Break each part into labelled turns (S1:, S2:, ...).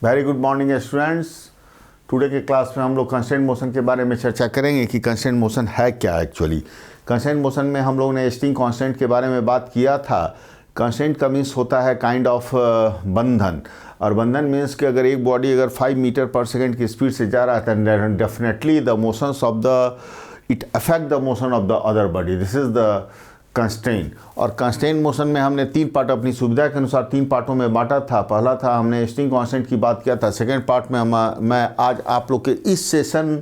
S1: Very good morning students. Today के class में हम लोग कंस्टेंट मोशन के बारे में चर्चा करेंगे कि कंस्टेंट मोशन है क्या एक्चुअली। कंस्टेंट मोशन में हम लोग ने स्टिंग कांस्टेंट के बारे में बात किया था। कंस्टेंट का मीन्स होता है काइंड ऑफ बंधन, और बंधन मीन्स कि अगर एक बॉडी अगर 5 मीटर पर सेकेंड की स्पीड से जा रहा है तो definitely the motions of the it affect the motion of the other body. This is the constant. और कंस्टेंट मोशन में हमने 3 पार्ट अपनी सुविधा के अनुसार 3 पार्टों में बांटा था। पहला था हमने स्टिंग कांस्टेंट की बात किया था। सेकेंड पार्ट में मैं आज आप लोग के इस सेशन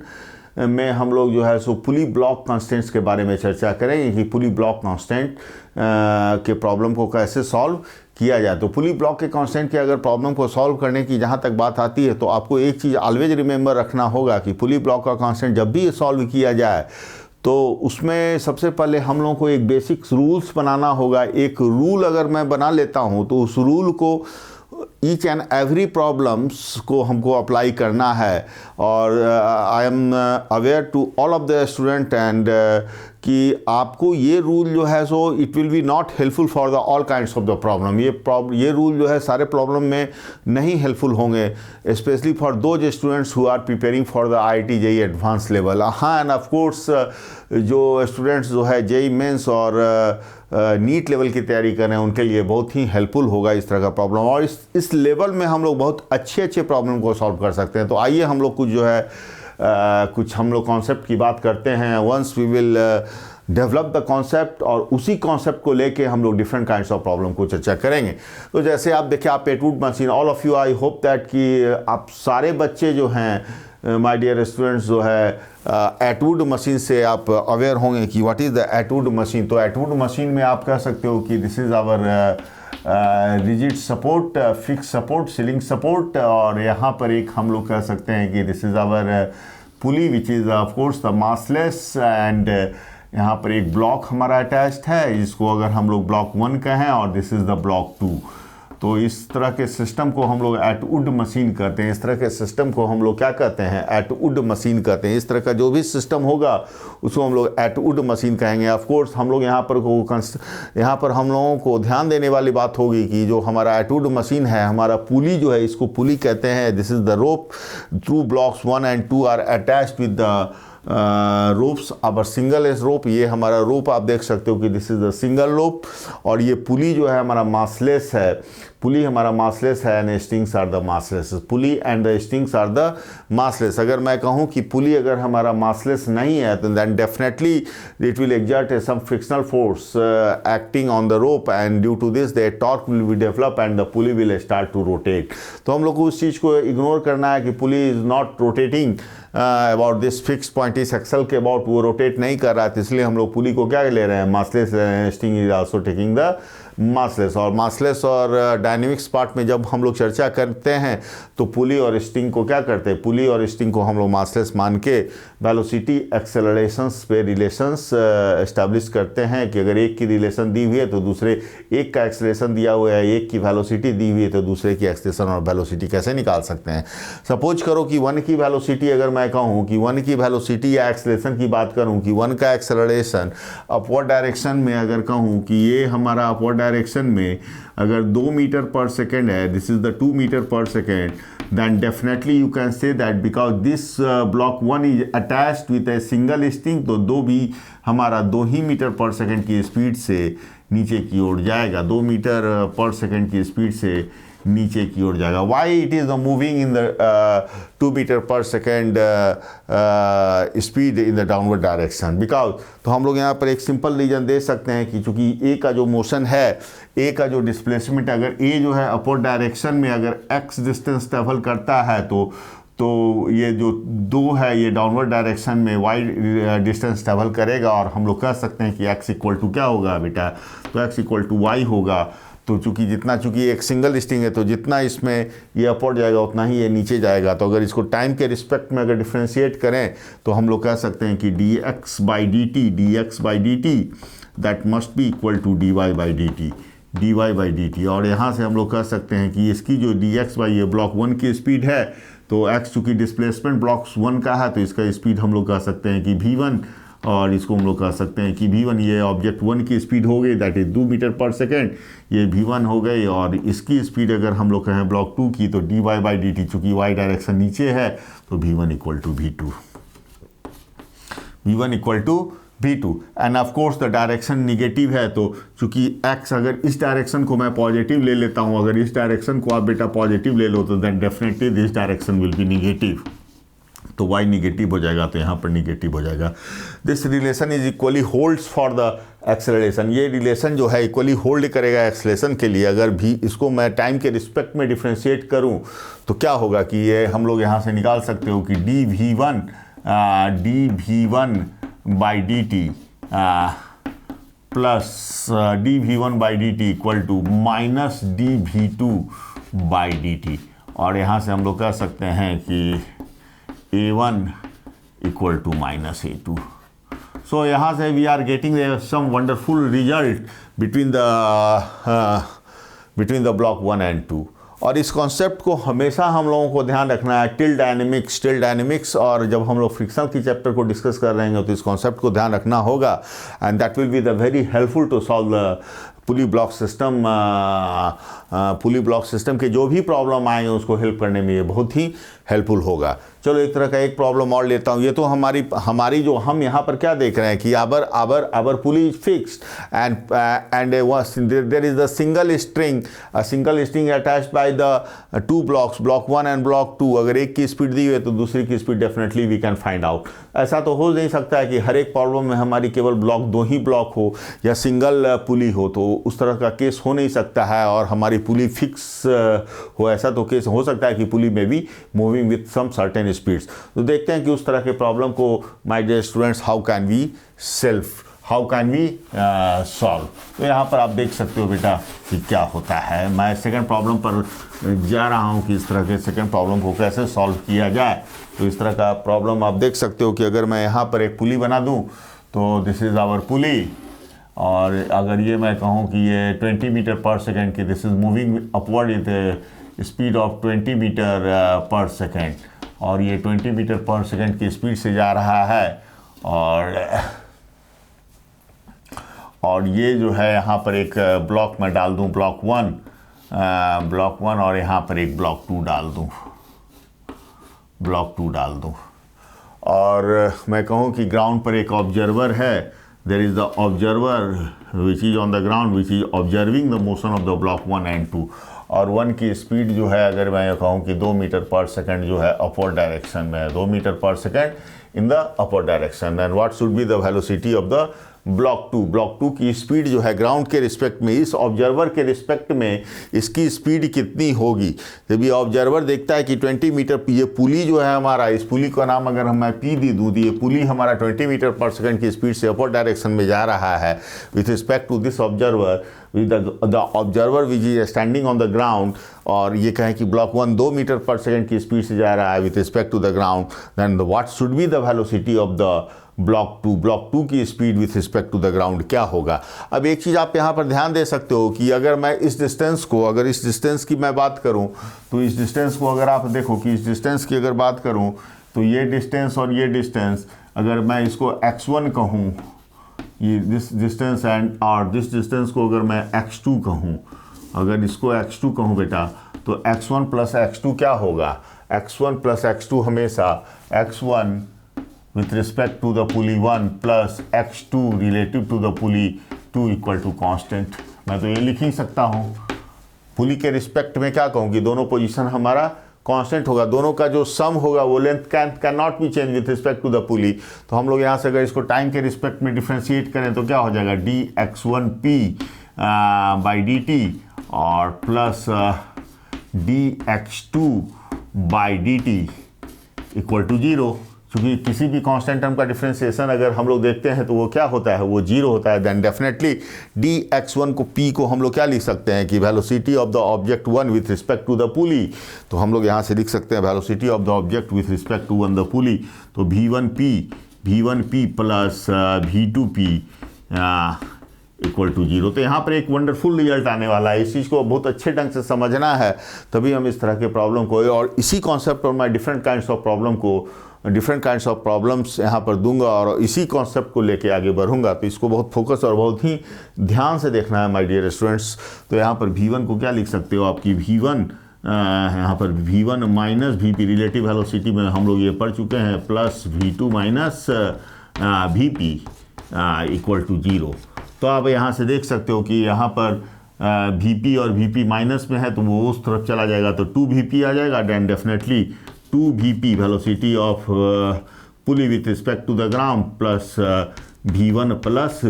S1: में हम लोग जो है सो पुली ब्लॉक कांस्टेंट्स के बारे में चर्चा करेंगे कि पुली ब्लॉक कांस्टेंट के प्रॉब्लम को कैसे सॉल्व किया जाए। तो पुली ब्लॉक के कांस्टेंट के अगर प्रॉब्लम को सॉल्व करने की जहाँ तक बात आती है तो आपको एक चीज़ ऑलवेज रिमेंबर रखना होगा कि पुली ब्लॉक का कांस्टेंट जब भी सॉल्व किया जाए तो उसमें सबसे पहले हम लोगों को एक बेसिक रूल्स बनाना होगा। एक रूल अगर मैं बना लेता हूं तो उस रूल को ईच एंड एवरी प्रॉब्लम्स को हमको अप्लाई करना है। और I am aware to all of the student and कि आपको ये रूल जो है so it will be not helpful for the all kinds of the problem. ये रूल जो है सारे प्रॉब्लम में नहीं हेल्पफुल होंगे, specially for those students who are preparing for the IIT JEE advance level. हाँ, एंड ऑफ कोर्स जो students जो है JEE मेंस और नीट लेवल की तैयारी कर रहे हैं उनके लिए बहुत ही हेल्पफुल होगा इस तरह का प्रॉब्लम। और इस लेवल में हम लोग बहुत अच्छे प्रॉब्लम को सॉल्व कर सकते हैं। तो आइए हम लोग कुछ जो है कुछ हम लोग कॉन्सेप्ट की बात करते हैं। Once we will develop the concept और उसी कॉन्सेप्ट को लेके हम लोग डिफरेंट काइंड्स ऑफ प्रॉब्लम को चर्चा करेंगे। तो जैसे आप देखिए, आप Atwood machine, all of you, I hope that कि आप सारे बच्चे जो हैं माय डियर स्टूडेंट्स जो है एटवुड मशीन से आप अवेयर होंगे कि what is the Atwood machine. तो एटवुड मशीन में आप कह सकते हो कि this is our rigid support, fix support, ceiling support. और यहाँ पर एक हम लोग कह सकते हैं कि this is our pulley which is of course the massless. And यहाँ पर एक ब्लॉक हमारा अटैच्ड है जिसको अगर हम लोग ब्लॉक 1 कहें, और दिस इज़ द ब्लॉक 2। तो इस तरह के सिस्टम को हम लोग एटवुड मशीन कहते हैं। इस तरह के सिस्टम को हम लोग क्या कहते हैं? एटवुड मशीन कहते हैं। इस तरह का जो भी सिस्टम होगा उसको हम लोग एटवुड मशीन कहेंगे। ऑफ कोर्स हम लोग यहाँ पर हम लोगों को ध्यान देने वाली बात होगी कि जो हमारा एटवुड मशीन है, हमारा पुली जो है, इसको पुली कहते हैं। This is the rope through blocks 1 and 2 are attached with the ropes. अब सिंगल एज रोप, ये हमारा रोप आप देख सकते हो कि this is the single rope. और ये पुली जो है हमारा मासलेस है, पुली हमारा मासलेस है and strings are the massless. Pulley and the strings are the massless. अगर मैं कहूँ कि पुली अगर हमारा मासलेस नहीं है तो then definitely it will exert some frictional force acting on the rope and due to this the torque will be develop and the pulley will start to rotate. तो हम लोग को उस चीज़ को इग्नोर करना है कि pulley is not rotating about this fix point इस एक्सल के अबाउट, वो रोटेट नहीं कर रहा है। तो इसलिए हम लोग पुली को क्या ले रहे हैं? मासलेस ले रहे हैं। Sting is also taking the massless. और मासलेस और डायनेमिक्स पार्ट में जब हम लोग चर्चा करते हैं तो पुली और स्टिंग को क्या करते हैं? पुली और स्टिंग को हम लोग मासलेस मान के वेलोसिटी एक्सेलरेशंस पे रिलेशंस एस्टैब्लिश करते हैं कि अगर एक की रिलेशन दी हुई है तो दूसरे, एक का एक्सेलरेशन दिया हुआ है, एक की वेलोसिटी दी हुई है तो दूसरे की एक्सेलरेशन और वेलोसिटी कैसे निकाल सकते हैं? सपोज करो कि 1 की वेलोसिटी, अगर मैं कहूँ कि 1 की वेलोसिटी या एक्सेलरेशन की बात करूँ कि 1 का एक्सेलरेशन अपवर्ड डायरेक्शन में अगर कहूँ कि ये हमारा अपवर्ड डायरेक्शन में अगर 2 मीटर पर सेकेंड है, this is the 2 metre per second, then definitely you can say that because this block 1 is attached with a single string, तो 2 भी हमारा 2 ही मीटर पर सेकेंड की स्पीड से नीचे की ओर जाएगा। 2 मीटर पर सेकेंड की स्पीड से नीचे की ओर जाएगा। Why it is the moving in the 2 metre per second speed in the downward direction because. तो हम लोग यहाँ पर एक सिंपल रीजन दे सकते हैं कि चूँकि ए का जो मोशन है, ए का जो डिस्प्लेसमेंट, अगर ए जो है अपवर्ड डायरेक्शन में अगर x डिस्टेंस ट्रेवल करता है तो ये जो 2 है ये डाउनवर्ड डायरेक्शन में y डिस्टेंस ट्रेवल करेगा। और हम लोग कह सकते हैं कि x इक्वल टू क्या होगा बेटा? तो x इक्वल टू y होगा। तो चूँकि एक सिंगल स्ट्रिंग है तो जितना इसमें ये अपवर्ड जाएगा उतना ही ये नीचे जाएगा। तो अगर इसको टाइम के रिस्पेक्ट में अगर डिफ्रेंशिएट करें तो हम लोग कह सकते हैं कि dx by dt that must be equal to dy by dt। और यहाँ से हम लोग कह सकते हैं कि इसकी जो dx बाई ये ब्लॉक 1 की स्पीड है तो x चूँकि डिस्प्लेसमेंट ब्लॉक 1 का है तो इसका स्पीड हम लोग कह सकते हैं कि v1 और इसको हम लोग कह सकते हैं कि v1 ये ऑब्जेक्ट 1 की स्पीड हो गई, that is 2 metre per second, ये v1 हो गई। और इसकी स्पीड अगर हम लोग कहें ब्लॉक 2 की तो dy/dt, चूँकि y डायरेक्शन नीचे है तो v1 equal to v2, v1 equal to v2। And of course the direction negative है, तो चूंकि x अगर इस डायरेक्शन को मैं पॉजिटिव ले लेता हूँ, अगर इस डायरेक्शन को आप बेटा पॉजिटिव ले लो तो then definitely this direction will be negative, तो y निगेटिव हो जाएगा, तो यहाँ पर निगेटिव हो जाएगा। This relation is equally holds for the acceleration, ये रिलेशन जो है इक्वली होल्ड करेगा एक्सेलरेशन के लिए। अगर भी इसको मैं टाइम के रिस्पेक्ट में डिफ्रेंशिएट करूँ तो क्या होगा कि ये हम लोग यहाँ से निकाल सकते हो कि dv1/dt plus dv1/dt equal to minus dv2/dt, और यहाँ से हम लोग कह सकते हैं कि a1 equal to minus a2। So यहाँ से we are getting some wonderful result between the block 1 and 2। और इस कॉन्सेप्ट को हमेशा हम लोगों को ध्यान रखना है, टिल डायनेमिक्स, और जब हम लोग फ्रिक्शन की चैप्टर को डिस्कस कर रहे हैं तो इस कॉन्सेप्ट को ध्यान रखना होगा, and that will be the very helpful to solve the pulley block system. Pulley block system के जो भी प्रॉब्लम आएंगे उसको हेल्प करने में ये बहुत ही हेल्पफुल होगा। चलो एक तरह का एक प्रॉब्लम और लेता हूँ। ये तो हमारी जो हम यहाँ पर क्या देख रहे हैं कि our pulley is fixed and there is the single string attached by the two blocks, block 1 and block 2। अगर एक की स्पीड दी हुई है तो दूसरी की speed definitely we can find out. ऐसा तो हो नहीं सकता है कि हर एक प्रॉब्लम में हमारी केवल ब्लॉक 2 ही ब्लॉक हो या सिंगल पुली हो, तो उस तरह का केस हो नहीं सकता है और हमारी पुली फिक्स हो। ऐसा तो केस हो सकता है कि पुली में भी moving with some certain speeds. तो देखते हैं कि उस तरह के प्रॉब्लम को my dear students how can we solve. तो यहाँ पर आप देख सकते हो बेटा कि क्या होता है। मैं सेकंड प्रॉब्लम पर जा रहा हूँ कि इस तरह के सेकंड प्रॉब्लम को कैसे सॉल्व किया जाए। तो इस तरह का प्रॉब्लम आप देख सकते हो कि अगर मैं यहाँ पर एक पुली बना दूँ तो दिस इज़ आवर पुली, और अगर ये मैं कहूँ कि ये 20 मीटर पर सेकेंड की, this is moving upward with speed of 20 metre per second, और ये 20 मीटर पर सेकेंड की स्पीड से जा रहा है, और ये जो है यहाँ पर एक ब्लॉक मैं डाल दूँ ब्लॉक 1 और यहाँ पर एक ब्लॉक 2 डाल दूँ और मैं कहूँ कि ग्राउंड पर एक ऑब्जर्वर है। There is the observer which is on the ground which is observing the motion of the block 1 and 2, और 1 की स्पीड जो है अगर मैं कहूँ कि 2 मीटर पर सेकेंड जो है अपवर्ड डायरेक्शन में है, 2 metre per second in the upward direction. And what should be the velocity of the block 2 की स्पीड जो है ग्राउंड के रिस्पेक्ट में, इस ऑब्जर्वर के रिस्पेक्ट में इसकी स्पीड कितनी होगी। जब ये ऑब्जर्वर देखता है कि 20 मीटर, ये पुली जो है हमारा, इस पुली का नाम अगर मैं पी दी दूँ, ये पुली हमारा 20 मीटर पर सेकेंड की स्पीड से अपवर्ड डायरेक्शन में जा रहा है with respect to this observer, with the observer which is standing on the ground, और ये कहें कि ब्लॉक 1 2 मीटर पर सेकेंड की स्पीड से जा रहा है with respect to the ground, then what should be the velocity of the block 2 की speed with respect to the ground क्या होगा। अब एक चीज़ आप यहाँ पर ध्यान दे सकते हो कि अगर मैं इस डिस्टेंस को, अगर इस डिस्टेंस की मैं बात करूँ तो इस डिस्टेंस को अगर आप देखो कि इस डिस्टेंस की अगर बात करूँ तो ये डिस्टेंस और ये डिस्टेंस, अगर मैं इसको x1 कहूँ, ये दिस डिस्टेंस एंड और दिस डिस्टेंस को अगर मैं x2 कहूँ, अगर इसको x2 कहूँ बेटा, तो x1 प्लस x2 क्या होगा। x1 प्लस x2 हमेशा x1 with respect to the pulley 1 plus x2 relative to the pulley 2 equal to constant। मैं तो ये लिख ही सकता हूँ, पुली के रिस्पेक्ट में क्या कहूँ कि दोनों पोजीशन हमारा कांस्टेंट होगा, दोनों का जो सम होगा वो length can not be change with respect to the pulley. तो हम लोग यहाँ से अगर इसको टाइम के रिस्पेक्ट में डिफ्रेंशिएट करें तो क्या हो जाएगा, dx1p/dt और प्लस dx2/dt इक्वल टू 0। क्योंकि किसी भी कांस्टेंट टर्म का डिफरेंशिएशन अगर हम लोग देखते हैं तो वो क्या होता है, वो 0 होता है। देन डेफिनेटली dx1 को p को हम लोग क्या लिख सकते हैं कि velocity of the object 1 with respect to the pulley. तो हम लोग यहाँ से लिख सकते हैं velocity of the object with respect to the pulley, तो v1p plus v2p equal to 0। तो यहाँ पर एक वंडरफुल रिजल्ट आने वाला है। इस चीज़ को बहुत अच्छे ढंग से समझना है, तभी हम इस तरह के प्रॉब्लम को और इसी कॉन्सेप्ट और मैं डिफरेंट काइंड्स ऑफ प्रॉब्लम को डिफरेंट काइंड्स ऑफ प्रॉब्लम्स यहाँ पर दूंगा और इसी कॉन्सेप्ट को लेके आगे बढ़ूंगा। तो इसको बहुत फोकस और बहुत ही ध्यान से देखना है माय डियर स्टूडेंट्स। तो यहाँ पर V1 को क्या लिख सकते हो, आपकी V1 यहाँ पर V1 minus VP, relative velocity में हम लोग ये पढ़ चुके हैं, plus V2 minus VP equal to 0। तो आप यहाँ से देख सकते हो कि यहाँ पर VP और VP माइनस में है तो वो उस तरफ चला जाएगा, तो 2VP आ जाएगा। Then definitely 2VP velocity of pulley with respect to the ground plus V1 plus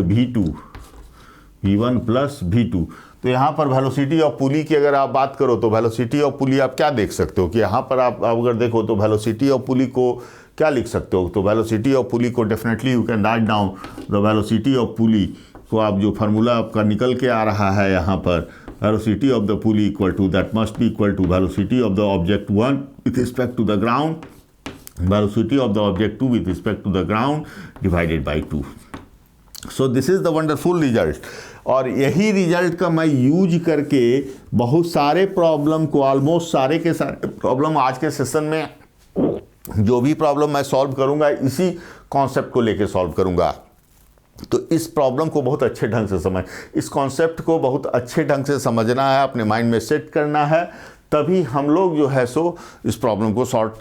S1: V2। तो यहाँ पर वेलोसिटी ऑफ पुली की अगर आप बात करो तो वेलोसिटी ऑफ पुली आप क्या देख सकते हो कि यहाँ पर आप अगर देखो तो वेलोसिटी ऑफ पुली को क्या लिख सकते हो, तो वेलोसिटी ऑफ पुली को definitely you can write down the velocity of पुली को, आप जो फार्मूला आपका निकल के आ रहा है यहाँ पर, velocity of the pulley equal to that must be equal to velocity of the object 1 with respect to the ground, velocity of the object 2 with respect to the ground divided by 2। So this is the wonderful result. और यही result का मैं use करके बहुत सारे problem को, almost सारे के सारे प्रॉब्लम आज के सेशन में जो भी प्रॉब्लम मैं सॉल्व करूंगा इसी कॉन्सेप्ट को लेके सॉल्व करूंगा। तो इस प्रॉब्लम को बहुत अच्छे ढंग से समझ, इस कॉन्सेप्ट को बहुत अच्छे ढंग से समझना है, अपने माइंड में सेट करना है, तभी हम लोग जो है सो इस प्रॉब्लम को सॉर्ट,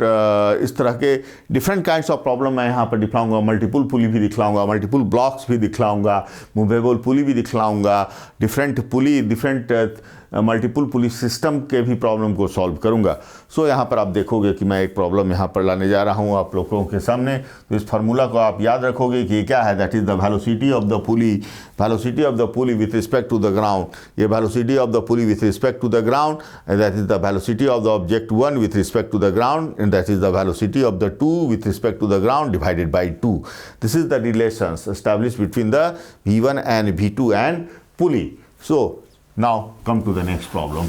S1: इस तरह के डिफरेंट काइंड्स ऑफ प्रॉब्लम मैं यहाँ पर दिखलाऊंगा। मल्टीपल पुली भी दिखलाऊंगा, मल्टीपल ब्लॉक्स भी दिखलाऊंगा, मूवेबल पुली भी दिखलाऊंगा, डिफरेंट मल्टीपल पुली सिस्टम के भी प्रॉब्लम को सॉल्व करूंगा। सो यहाँ पर आप देखोगे कि मैं एक प्रॉब्लम यहाँ पर लाने जा रहा हूँ आप लोगों के सामने। तो इस फार्मूला को आप याद रखोगे कि क्या है, that is the velocity of the pulley with respect to the ground. ये velocity of the pulley with respect to the ground, that is the velocity of the object 1 with respect to the ground, and that is the velocity of the 2 with respect to the ground divided by 2। This is the relations established between the V1 and V2 and pulley. So now come to the next problem.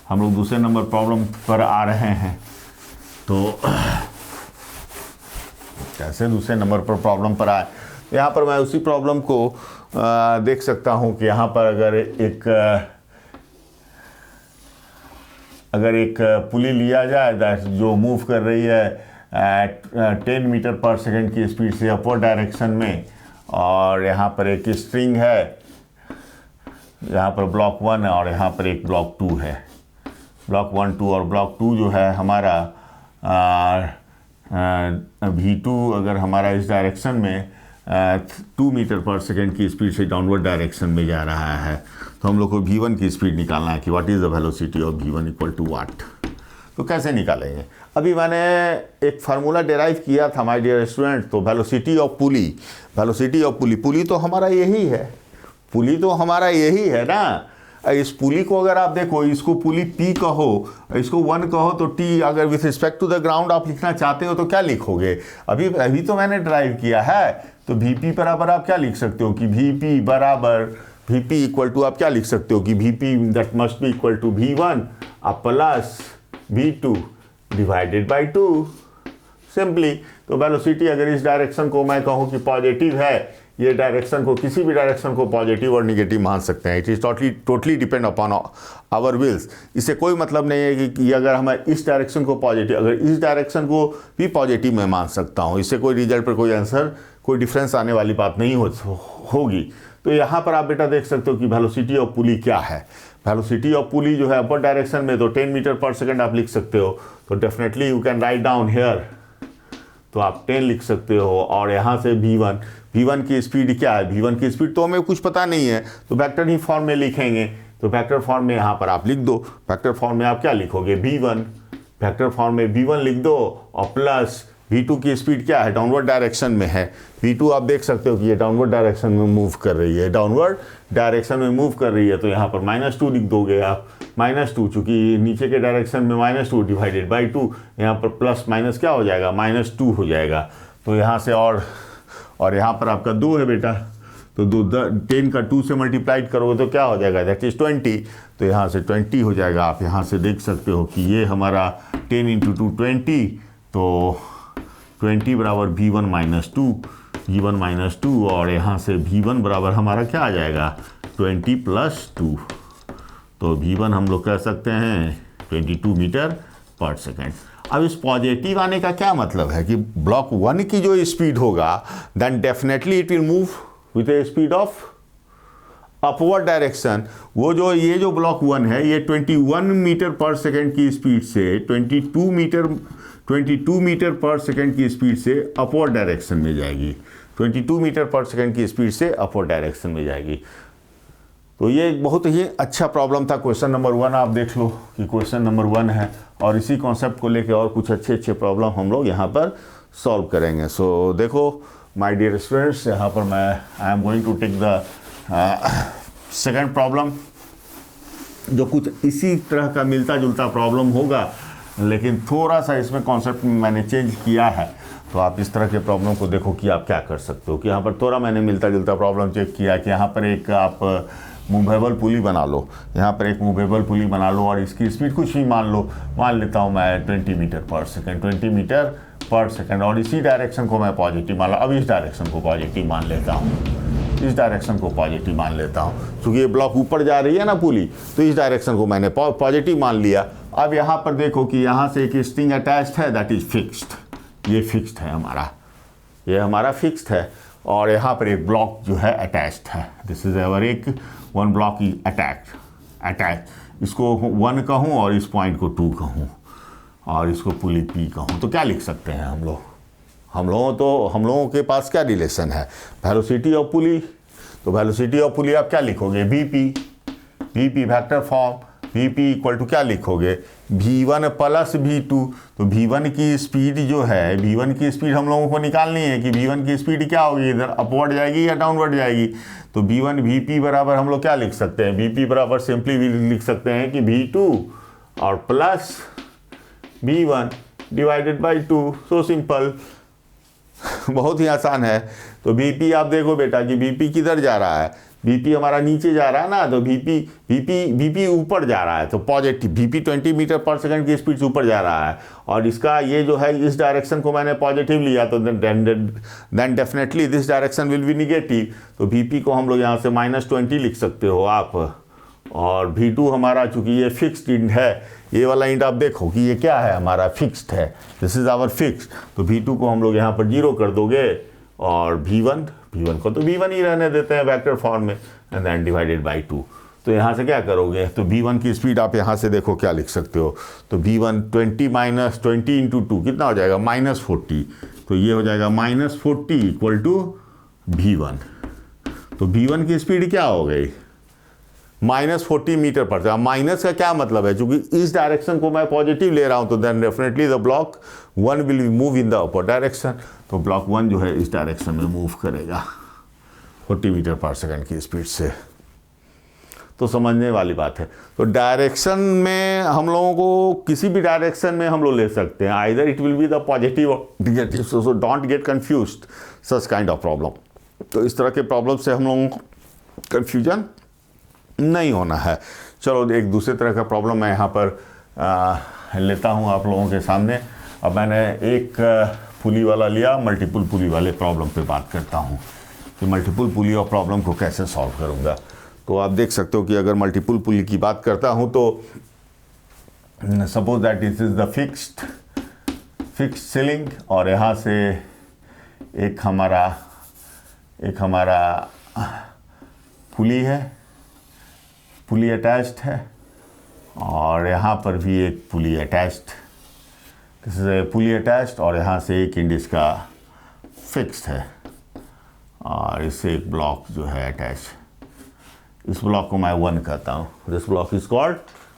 S1: हम लोग दूसरे number problem पर आ रहे हैं। तो कैसे दूसरे number पर प्रॉब्लम पर आए, यहाँ पर मैं उसी प्रॉब्लम को देख सकता हूँ कि यहाँ पर अगर एक पुली लिया जाए जो मूव कर रही है 10 मीटर पर सेकेंड की स्पीड से अपवर्ड डायरेक्शन में, और यहाँ पर एक स्ट्रिंग है, यहाँ पर ब्लॉक 1 है और यहाँ पर एक ब्लॉक 2 है। ब्लॉक 1, 2 और ब्लॉक 2 जो है हमारा V2 अगर हमारा इस डायरेक्शन में 2 मीटर पर सेकेंड की स्पीड से डाउनवर्ड डायरेक्शन में जा रहा है, तो हम लोग को V1 की स्पीड निकालना है कि what is the velocity of V1 equal to what. तो कैसे निकालेंगे, अभी मैंने एक फार्मूला डेराइव किया था माय डियर स्टूडेंट। तो वेलोसिटी ऑफ पुली तो हमारा यही है, ना। इस पुली को अगर आप देखो, इसको पुली P कहो, इसको 1 कहो, तो T अगर with respect to the ground आप लिखना चाहते हो तो क्या लिखोगे, अभी तो मैंने ड्राइव किया है। तो VP बराबर आप क्या लिख सकते हो कि VP इक्वल टू आप क्या लिख सकते हो कि VP that must be equal to V1 plus V2 divided by 2 simply. तो वेलोसिटी अगर इस डायरेक्शन को मैं कहूँ कि पॉजिटिव है, ये डायरेक्शन को, किसी भी डायरेक्शन को पॉजिटिव और निगेटिव मान सकते हैं। It is totally depend upon our wills. इससे कोई मतलब नहीं है कि अगर हम इस डायरेक्शन को पॉजिटिव, अगर इस डायरेक्शन को भी पॉजिटिव मैं मान सकता हूँ, इससे कोई रिजल्ट पर कोई आंसर, कोई डिफरेंस आने वाली बात नहीं होगी। तो यहाँ पर आप बेटा देख सकते हो कि वेलोसिटी ऑफ पुली क्या है। वेलोसिटी ऑफ पुली जो है अपर डायरेक्शन में तो 10 मीटर पर सेकेंड आप लिख सकते हो। तो definitely you can write down here, तो आप 10 लिख सकते हो। और यहाँ से V1 की स्पीड क्या है, V1 की स्पीड तो हमें कुछ पता नहीं है, तो वेक्टर ही फॉर्म में लिखेंगे। तो वेक्टर फॉर्म में यहाँ पर आप लिख दो, वेक्टर फॉर्म में आप क्या लिखोगे, V1, वेक्टर फॉर्म में V1 लिख दो, और प्लस V2 की स्पीड क्या है, डाउनवर्ड डायरेक्शन में है। V2 आप देख सकते हो कि ये डाउनवर्ड डायरेक्शन में मूव कर रही है, तो यहाँ पर -2 लिख दोगे आप, -2, चूँकि नीचे के डायरेक्शन में -2 डिवाइडेड बाई 2, यहाँ पर प्लस माइनस क्या हो जाएगा, -2 हो जाएगा। तो यहाँ से और यहाँ पर आपका 2 है बेटा, तो 10 का 2 से मल्टीप्लाइड करोगे तो क्या हो जाएगा, दैट इज़ 20। तो यहाँ से 20 हो जाएगा। आप यहाँ से देख सकते हो कि ये हमारा 10 × 2 20, तो 20 बराबर V1 माइनस 2, और यहाँ से V1 बराबर हमारा क्या आ जाएगा, 20 + 2। तो V1 हम लोग कह सकते हैं 22 मीटर पर सेकेंड। अब इस पॉजिटिव आने का क्या मतलब है कि ब्लॉक 1 की जो स्पीड होगा then definitely it will move with a speed of upward direction. वो जो ये जो ब्लॉक 1 है ये 21 मीटर पर सेकेंड की स्पीड से 22 मीटर पर सेकेंड की स्पीड से अपवर्ड डायरेक्शन में जाएगी। 22 मीटर पर सेकेंड की स्पीड से अपवर्ड डायरेक्शन में जाएगी। तो ये एक बहुत ही अच्छा प्रॉब्लम था। क्वेश्चन नंबर 1 आप देख लो कि क्वेश्चन नंबर 1 है और इसी कॉन्सेप्ट को लेके और कुछ अच्छे प्रॉब्लम हम लोग यहाँ पर सॉल्व करेंगे। सो देखो माय डियर स्टूडेंट्स, यहाँ पर मैं I am going to take the second problem, जो कुछ इसी तरह का मिलता जुलता प्रॉब्लम होगा, लेकिन थोड़ा सा इसमें कॉन्सेप्ट मैंने चेंज किया है। तो आप इस तरह के प्रॉब्लम को देखो कि आप क्या कर सकते हो कि यहाँ पर थोड़ा मैंने मिलता जुलता प्रॉब्लम चेक किया कि यहाँ पर एक आप मूवेबल पुली बना लो, यहाँ पर एक मूवेबल पुली बना लो और इसकी स्पीड कुछ भी मान लेता हूँ मैं 20 metre per second, 20 metre per second, और इसी डायरेक्शन को मैं पॉजिटिव मान लो। अब इस डायरेक्शन को पॉजिटिव मान लेता हूँ, इस डायरेक्शन को पॉजिटिव मान लेता हूँ। क्योंकि ये ब्लॉक ऊपर जा रही है ना पुली, तो इस डायरेक्शन को मैंने पॉजिटिव मान लिया। अब यहाँ पर देखो कि यहाँ से एक स्ट्रिंग अटैच्ड है, दैट इज फिक्स्ड। ये फिक्स्ड है हमारा, ये हमारा फिक्स्ड है। और यहाँ पर एक ब्लॉक जो है अटैच्ड है, दिस इज एवर एक वन ब्लॉक इज अटैच। इसको 1 कहूँ और इस पॉइंट को 2 कहूँ और इसको पुली P कहूँ, तो क्या लिख सकते हैं हम लोग? हम लोगों के पास क्या रिलेशन है? Velocity of pulley. तो वेलोसिटी ऑफ पुली आप क्या लिखोगे? VP vector form, VP equal to क्या लिखोगे? v1 plus v2। तो v1 की स्पीड जो है, v1 की स्पीड हम लोगों को निकालनी है कि v1 की स्पीड क्या होगी, इधर अपवर्ड जाएगी या डाउनवर्ड जाएगी। तो v1 vp बराबर हम लोग क्या लिख सकते हैं? vp बराबर सिंपली लिख सकते हैं कि v2 और plus v1 divided by 2। So simple, बहुत ही आसान है। तो vp आप देखो बेटा कि vp किधर जा रहा है? vp हमारा नीचे जा रहा है ना, तो vp ऊपर जा रहा है। तो positive vp 20 metre per second की स्पीड से ऊपर जा रहा है और इसका ये जो है इस डायरेक्शन को मैंने पॉजिटिव लिया, तो then definitely this direction will be negative. तो vp को हम लोग यहाँ से -20 लिख सकते हो आप। और v2 हमारा चूंकि ये फिक्स्ड इंड है, ये वाला इंड आप देखो कि ये क्या है, हमारा फिक्स्ड है, दिस इज आवर फिक्स्ड। तो v2 को हम लोग यहाँ पर 0 कर दोगे और v1 को तो v1 ही रहने देते हैं वेक्टर फॉर्म में, एंड देन डिवाइडेड बाई 2। तो यहाँ से क्या करोगे? तो v1 की स्पीड आप यहाँ से देखो क्या लिख सकते हो। तो v1 20 इंटू 2 कितना हो जाएगा? -40। तो ये हो जाएगा -40 इक्वल टू v1। तो v1 की स्पीड क्या हो गई? -40 मीटर पर सेकंड। माइनस का क्या मतलब है? क्योंकि इस डायरेक्शन को मैं पॉजिटिव ले रहा हूं, तो then definitely the block 1 will move in the upper direction. तो ब्लॉक 1 जो है इस डायरेक्शन में मूव करेगा 40 मीटर पर सेकंड की स्पीड से। तो समझने वाली बात है। तो डायरेक्शन में हम लोगों को किसी भी डायरेक्शन में हम लोग ले सकते हैं, either it will be the positive और negative. So don't get confused such kind of problem. तो इस तरह के प्रॉब्लम से हम लोगों को कंफ्यूजन नहीं होना है। चलो एक दूसरे तरह का प्रॉब्लम मैं यहाँ पर लेता हूँ आप लोगों के सामने। अब मैंने एक पुली वाला लिया, मल्टीपल पुली वाले प्रॉब्लम पे बात करता हूँ कि मल्टीपल पुली और प्रॉब्लम को कैसे सॉल्व करूँगा। तो आप देख सकते हो कि अगर मल्टीपल पुली की बात करता हूँ तो suppose that this is the fixed ceiling और यहाँ से एक हमारा पुली है, पुली अटैच्ड है और यहाँ पर भी एक pulley attached, this is pulley attached और यहाँ से एक इंड इसका फिक्स्ड है और इससे एक ब्लॉक जो है अटैच। इस ब्लॉक को मैं 1 कहता हूँ, दिस ब्लॉक इज कॉल्ड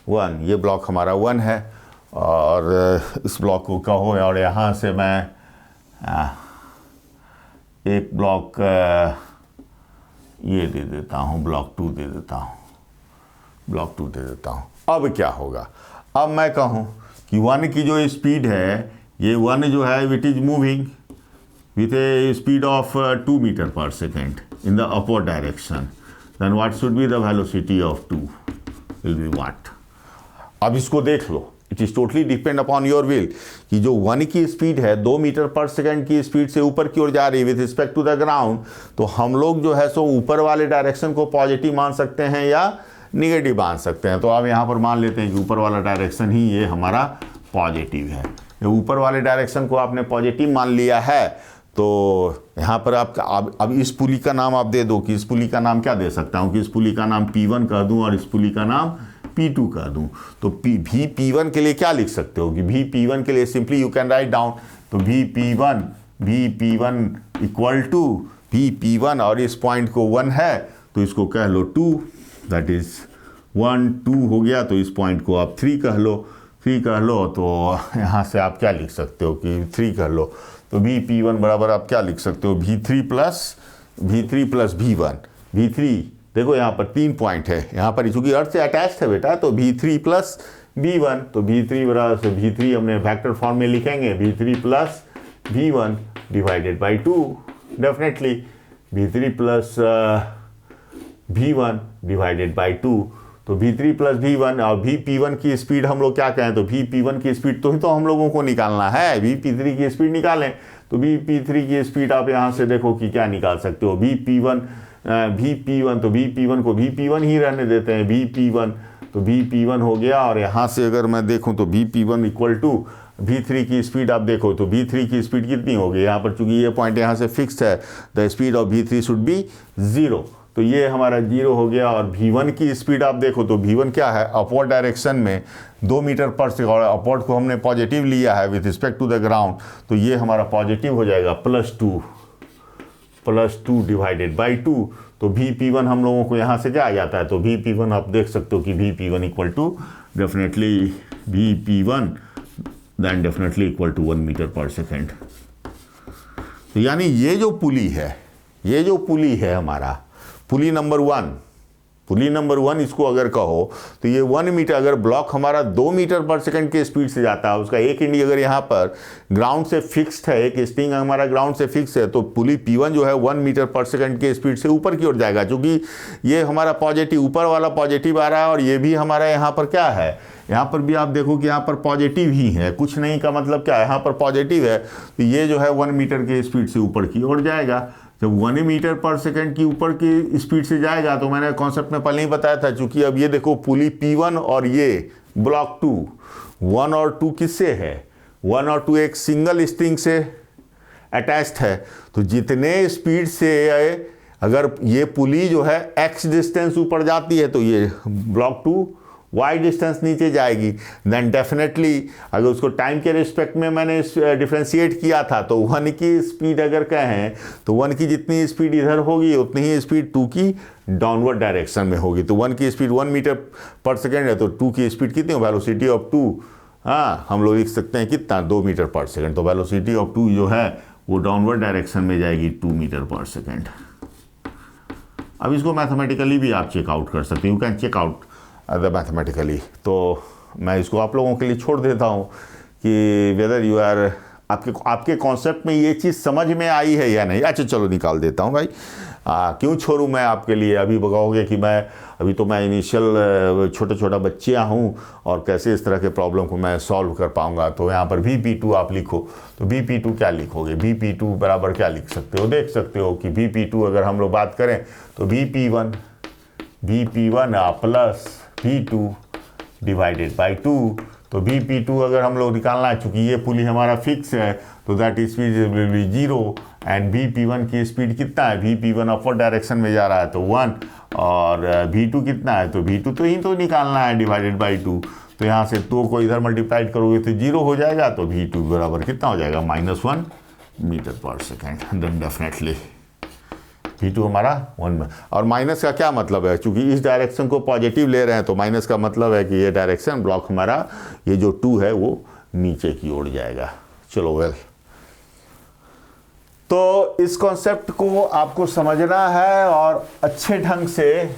S1: 1। ये ब्लॉक हमारा 1 है और इस ब्लॉक को कहो और यहाँ से मैं एक ब्लॉक ये दे देता हूँ, ब्लॉक 2 दे देता हूँ, ब्लॉक 2 दे देता हूँ। अब क्या होगा? अब मैं कहूँ कि 1 की जो स्पीड है, ये 1 जो है it is moving with a speed of 2 metre per second in the upward direction, then what should be the velocity of 2 will be what? अब इसको देख लो, it is totally depend upon your will कि जो 1 की speed है 2 metre per second की speed से ऊपर की ओर जा रही है with respect to the ground. तो हम लोग जो है सो ऊपर वाले डायरेक्शन को पॉजिटिव मान सकते हैं या निगेटिव मान सकते हैं। तो अब यहाँ पर मान लेते हैं कि ऊपर वाला डायरेक्शन ही ये हमारा पॉजिटिव है। ये ऊपर वाले डायरेक्शन को आपने पॉजिटिव मान लिया है, तो यहाँ पर आप अब इस पुली का नाम आप दे दो कि इस पुली का नाम क्या दे सकता हूँ कि इस पुली का नाम P1 कह दूँ और इस पुली का नाम P2 कह दूँ। तो P1 के लिए क्या लिख सकते हो कि P1 के लिए simply you can write down, तो P1 इक्वल टू P1 और इस पॉइंट को 1 है तो इसको कह लो 2, दैट इज 1 2 हो गया, तो इस पॉइंट को आप 3 कह लो, तो यहाँ से आप क्या लिख सकते हो कि 3 कह लो, तो P1 बराबर आप क्या लिख सकते हो V3 प्लस V1। V3 देखो यहाँ पर 3 पॉइंट है, यहाँ पर चूंकि अर्थ से अटैच्ड है बेटा, तो V3 प्लस V1, तो V3 बराबर से V3 हमने वेक्टर फॉर्म में लिखेंगे V3 plus V1 divided by 2, definitely V3 plus V1 divided by 2, तो V3 प्लस V1 और P1 की स्पीड हम लोग क्या कहें, तो P1 की स्पीड तो ही तो हम लोगों को निकालना है, P3 की स्पीड निकालें, तो P3 की स्पीड आप यहाँ से देखो कि क्या निकाल सकते हो, P1 तो P1 को P1 ही रहने देते हैं, P1 तो P1 हो गया, और यहाँ से अगर मैं देखूँ तो P1 इक्वल टू V3 की स्पीड आप देखो तो V3 की स्पीड कितनी होगी, यहाँ पर चूंकि ये पॉइंट यहाँ से फिक्स्ड है, the speed of V3 should be 0, तो ये हमारा 0 हो गया। और V1 की स्पीड आप देखो तो V1 क्या है, अपवर्ड डायरेक्शन में 2 मीटर पर सेकंड, और अपवर्ड को हमने पॉजिटिव लिया है with respect to the ground, तो ये हमारा पॉजिटिव हो जाएगा +2 डिवाइडेड बाई 2, तो P1 हम लोगों को यहाँ से क्या आ जाता है, तो P1 आप देख सकते हो कि P1 equal to definitely P1 than definitely equal to 1 metre per second. तो यानी ये जो पुली है हमारा पुली नंबर 1, इसको अगर कहो तो ये 1 मीटर, अगर ब्लॉक हमारा 2 मीटर पर सेकंड के स्पीड से जाता है, उसका एक इंडी अगर यहाँ पर ग्राउंड से फिक्स्ड है, एक स्टिंग हमारा ग्राउंड से फिक्स है, तो पुली P1 जो है 1 मीटर पर सेकंड के स्पीड से ऊपर की ओर जाएगा, क्योंकि ये हमारा पॉजिटिव, ऊपर वाला पॉजिटिव आ रहा है, और ये भी हमारा यहाँ पर क्या है, यहाँ पर भी आप देखो कि यहाँ पर पॉजिटिव ही है, कुछ नहीं का मतलब क्या है, यहाँ पर पॉजिटिव है, तो ये जो है 1 मीटर के स्पीड से ऊपर की ओर जाएगा। जब 1 मीटर पर सेकंड की ऊपर की स्पीड से जाएगा, तो मैंने कॉन्सेप्ट में पहले ही बताया था, चूंकि अब ये देखो पुली P1 और ये ब्लॉक 2, 1 और 2 किससे है, 1 और 2 एक सिंगल स्ट्रिंग से अटैच्ड है, तो जितने स्पीड से अगर ये पुली जो है x डिस्टेंस ऊपर जाती है, तो ये ब्लॉक 2 y डिस्टेंस नीचे जाएगी, देन डेफिनेटली अगर उसको टाइम के रिस्पेक्ट में मैंने डिफ्रेंशिएट किया था, तो 1 की स्पीड अगर कहें तो 1 की जितनी स्पीड इधर होगी उतनी ही स्पीड 2 की डाउनवर्ड डायरेक्शन में होगी, तो 1 की स्पीड 1 मीटर पर सेकेंड है, तो 2 की स्पीड कितनी हो, वेलोसिटी ऑफ 2, हाँ हम लोग लिख सकते हैं कितना, 2 मीटर पर सेकेंड, तो वेलोसिटी ऑफ 2 जो है वो डाउनवर्ड डायरेक्शन में जाएगी 2 मीटर पर सेकेंड। अब इसको मैथमेटिकली भी आप चेकआउट कर सकते हैं, यू कैन चेकआउट मैथमेटिकली, तो मैं इसको आप लोगों के लिए छोड़ देता हूँ कि वेदर यू आर, आपके कॉन्सेप्ट में ये चीज़ समझ में आई है या नहीं। अच्छा चलो निकाल देता हूँ भाई, क्यों छोड़ूँ मैं आपके लिए, अभी बताओगे कि अभी तो मैं इनिशियल छोटा बच्चियाँ हूँ और कैसे इस तरह के प्रॉब्लम को मैं सॉल्व कर पाऊँगा। तो यहाँ पर P2 आप लिखो, तो P2 क्या लिखोगे, P2 बराबर क्या लिख सकते हो, देख सकते हो कि P2 अगर हम लोग बात करें तो P1 plus P2 divided by 2, तो P2 अगर हम लोग निकालना है, चूँकि ये पुली हमारा फिक्स है, तो that speed will be 0, and P1 की स्पीड कितना है, P1 अपवर्ड डायरेक्शन में जा रहा है तो 1, और P2 कितना है, तो P2 तो ही तो निकालना है डिवाइडेड बाई 2, तो यहाँ से 2 को इधर मल्टीप्लाइड करोगे तो 0 हो जाएगा, तो P2 बराबर कितना हो जाएगा, -1 metre per second, then definitely P2 हमारा 1 में। और माइनस का क्या मतलब है, क्योंकि इस डायरेक्शन को पॉजिटिव ले रहे हैं, तो माइनस का मतलब है कि ये डायरेक्शन ब्लॉक हमारा ये जो 2 है वो नीचे की ओर जाएगा। चलो वेल, तो इस कॉन्सेप्ट को आपको समझना है और अच्छे ढंग से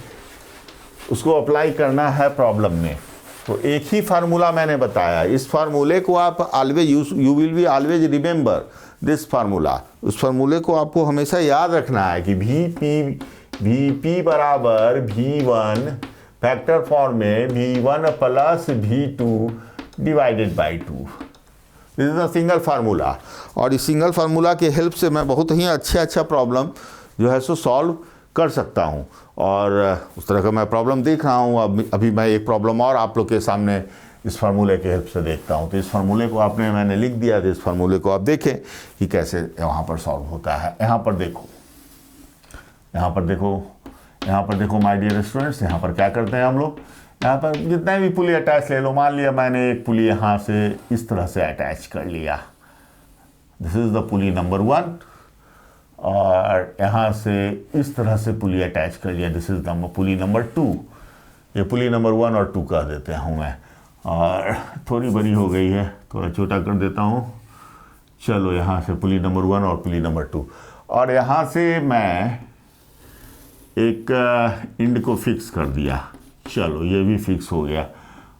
S1: उसको अप्लाई करना है प्रॉब्लम में। तो एक ही फार्मूला मैंने बताया, इस फार्मूले को आप always you will be always remember this formula. उस फार्मूले को आपको हमेशा याद रखना है कि Vp बराबर V1 फैक्टर फॉर्म में V1 plus V2 divided by 2। This is a single formula, और इस सिंगल फार्मूला के हेल्प से मैं बहुत ही अच्छा प्रॉब्लम जो है सो सॉल्व कर सकता हूँ, और उस तरह का मैं प्रॉब्लम देख रहा हूँ। अभी मैं एक प्रॉब्लम और आप लोग के सामने इस फार्मूले के हेल्प से देखता हूँ। तो इस फार्मूले को मैंने लिख दिया, तो इस फार्मूले को आप देखें कि कैसे वहाँ पर सॉल्व होता है। यहाँ पर देखो, यहाँ पर देखो माय डियर स्टूडेंट्स, यहाँ पर क्या करते हैं हम लोग, यहाँ पर जितना भी पुली अटैच ले लो, मान लिया मैंने एक पुली यहाँ से इस तरह से अटैच कर लिया, this is the pulley number 1, और यहाँ से इस तरह से पुली अटैच कर लिया, this is the pulley number 2। ये पुली नंबर 1 और 2 कह देते हूँ मैं, और थोड़ी बड़ी हो गई है, थोड़ा छोटा कर देता हूँ। चलो यहाँ से पुली नंबर 1 और पुली नंबर 2, और यहाँ से मैं एक इंड को फिक्स कर दिया। चलो ये भी फिक्स हो गया,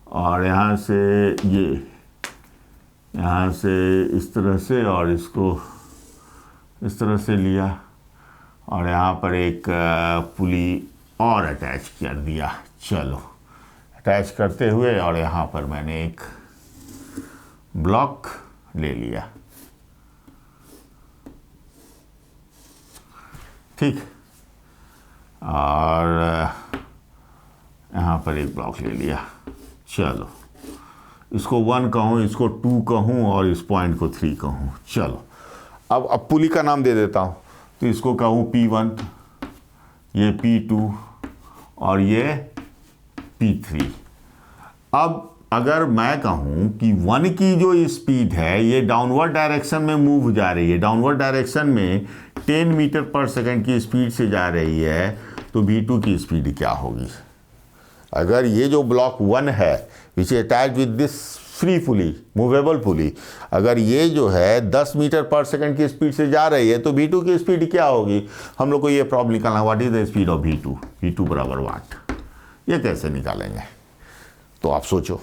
S1: और यहाँ से इस तरह से, और इसको इस तरह से लिया, और यहाँ पर एक पुली और अटैच कर दिया। चलो अटैच करते हुए, और यहाँ पर मैंने एक ब्लॉक ले लिया, ठीक, और यहाँ पर एक ब्लॉक ले लिया। चलो इसको 1 कहूँ, इसको 2 कहूँ, और इस पॉइंट को 3 कहूँ। चलो अब पुली का नाम दे देता हूँ, तो इसको कहूँ P1, ये P2 और ये P3। अब अगर मैं कहूँ कि 1 की जो स्पीड है ये डाउनवर्ड डायरेक्शन में मूव जा रही है, डाउनवर्ड डायरेक्शन में 10 मीटर पर सेकंड की स्पीड से जा रही है, तो V2 की स्पीड क्या होगी। अगर ये जो ब्लॉक 1 है which is attached with this free pulley, movable pulley, अगर ये जो है 10 मीटर पर सेकंड की स्पीड से जा रही है, तो V2 की स्पीड क्या होगी। हम लोग को ये प्रॉब्लम निकालना, what is the speed of V2, V2 बराबर वाट। ये कैसे निकालेंगे, तो आप सोचो।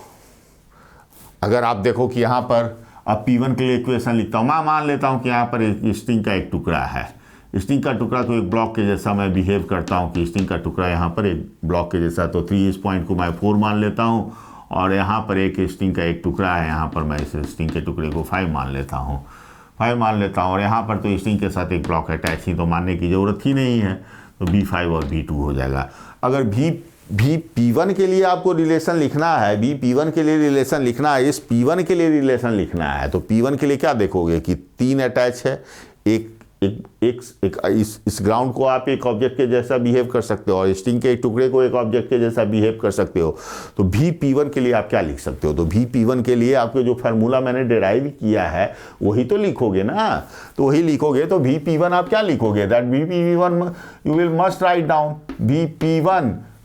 S1: अगर आप देखो कि यहाँ पर अब P1 के लिए इक्वेशन लिखता हूँ, मैं मान लेता हूँ कि यहाँ पर एक स्ट्रिंग का एक टुकड़ा है, स्ट्रिंग का टुकड़ा को एक ब्लॉक के जैसा मैं बिहेव करता हूँ कि स्ट्रिंग का टुकड़ा यहाँ पर एक ब्लॉक के जैसा, तो 3 इस पॉइंट को मैं 4 मान लेता हूँ, और यहाँ पर एक स्ट्रिंग का एक टुकड़ा है, यहाँ पर मैं इस स्ट्रिंग के टुकड़े को 5 मान लेता हूँ, और यहाँ पर तो स्ट्रिंग के साथ एक ब्लॉक अटैच ही, तो मानने की ज़रूरत ही नहीं है, तो B5 और B2 हो जाएगा। अगर P1 के लिए आपको रिलेशन लिखना है, P1 के लिए रिलेशन लिखना है, इस P1 के लिए रिलेशन लिखना है, तो P1 के लिए क्या देखोगे कि 3 अटैच है, इस ग्राउंड को आप एक ऑब्जेक्ट के जैसा बिहेव कर सकते हो, और स्ट्रिंग के एक टुकड़े को एक ऑब्जेक्ट के जैसा बिहेव कर सकते हो। तो P1 के लिए आप क्या लिख सकते हो, तो P1 के लिए आपको जो फार्मूला मैंने डिराइव किया है वही तो लिखोगे ना, तो वही लिखोगे। तो P1 आप क्या लिखोगे, that P1 you will must write down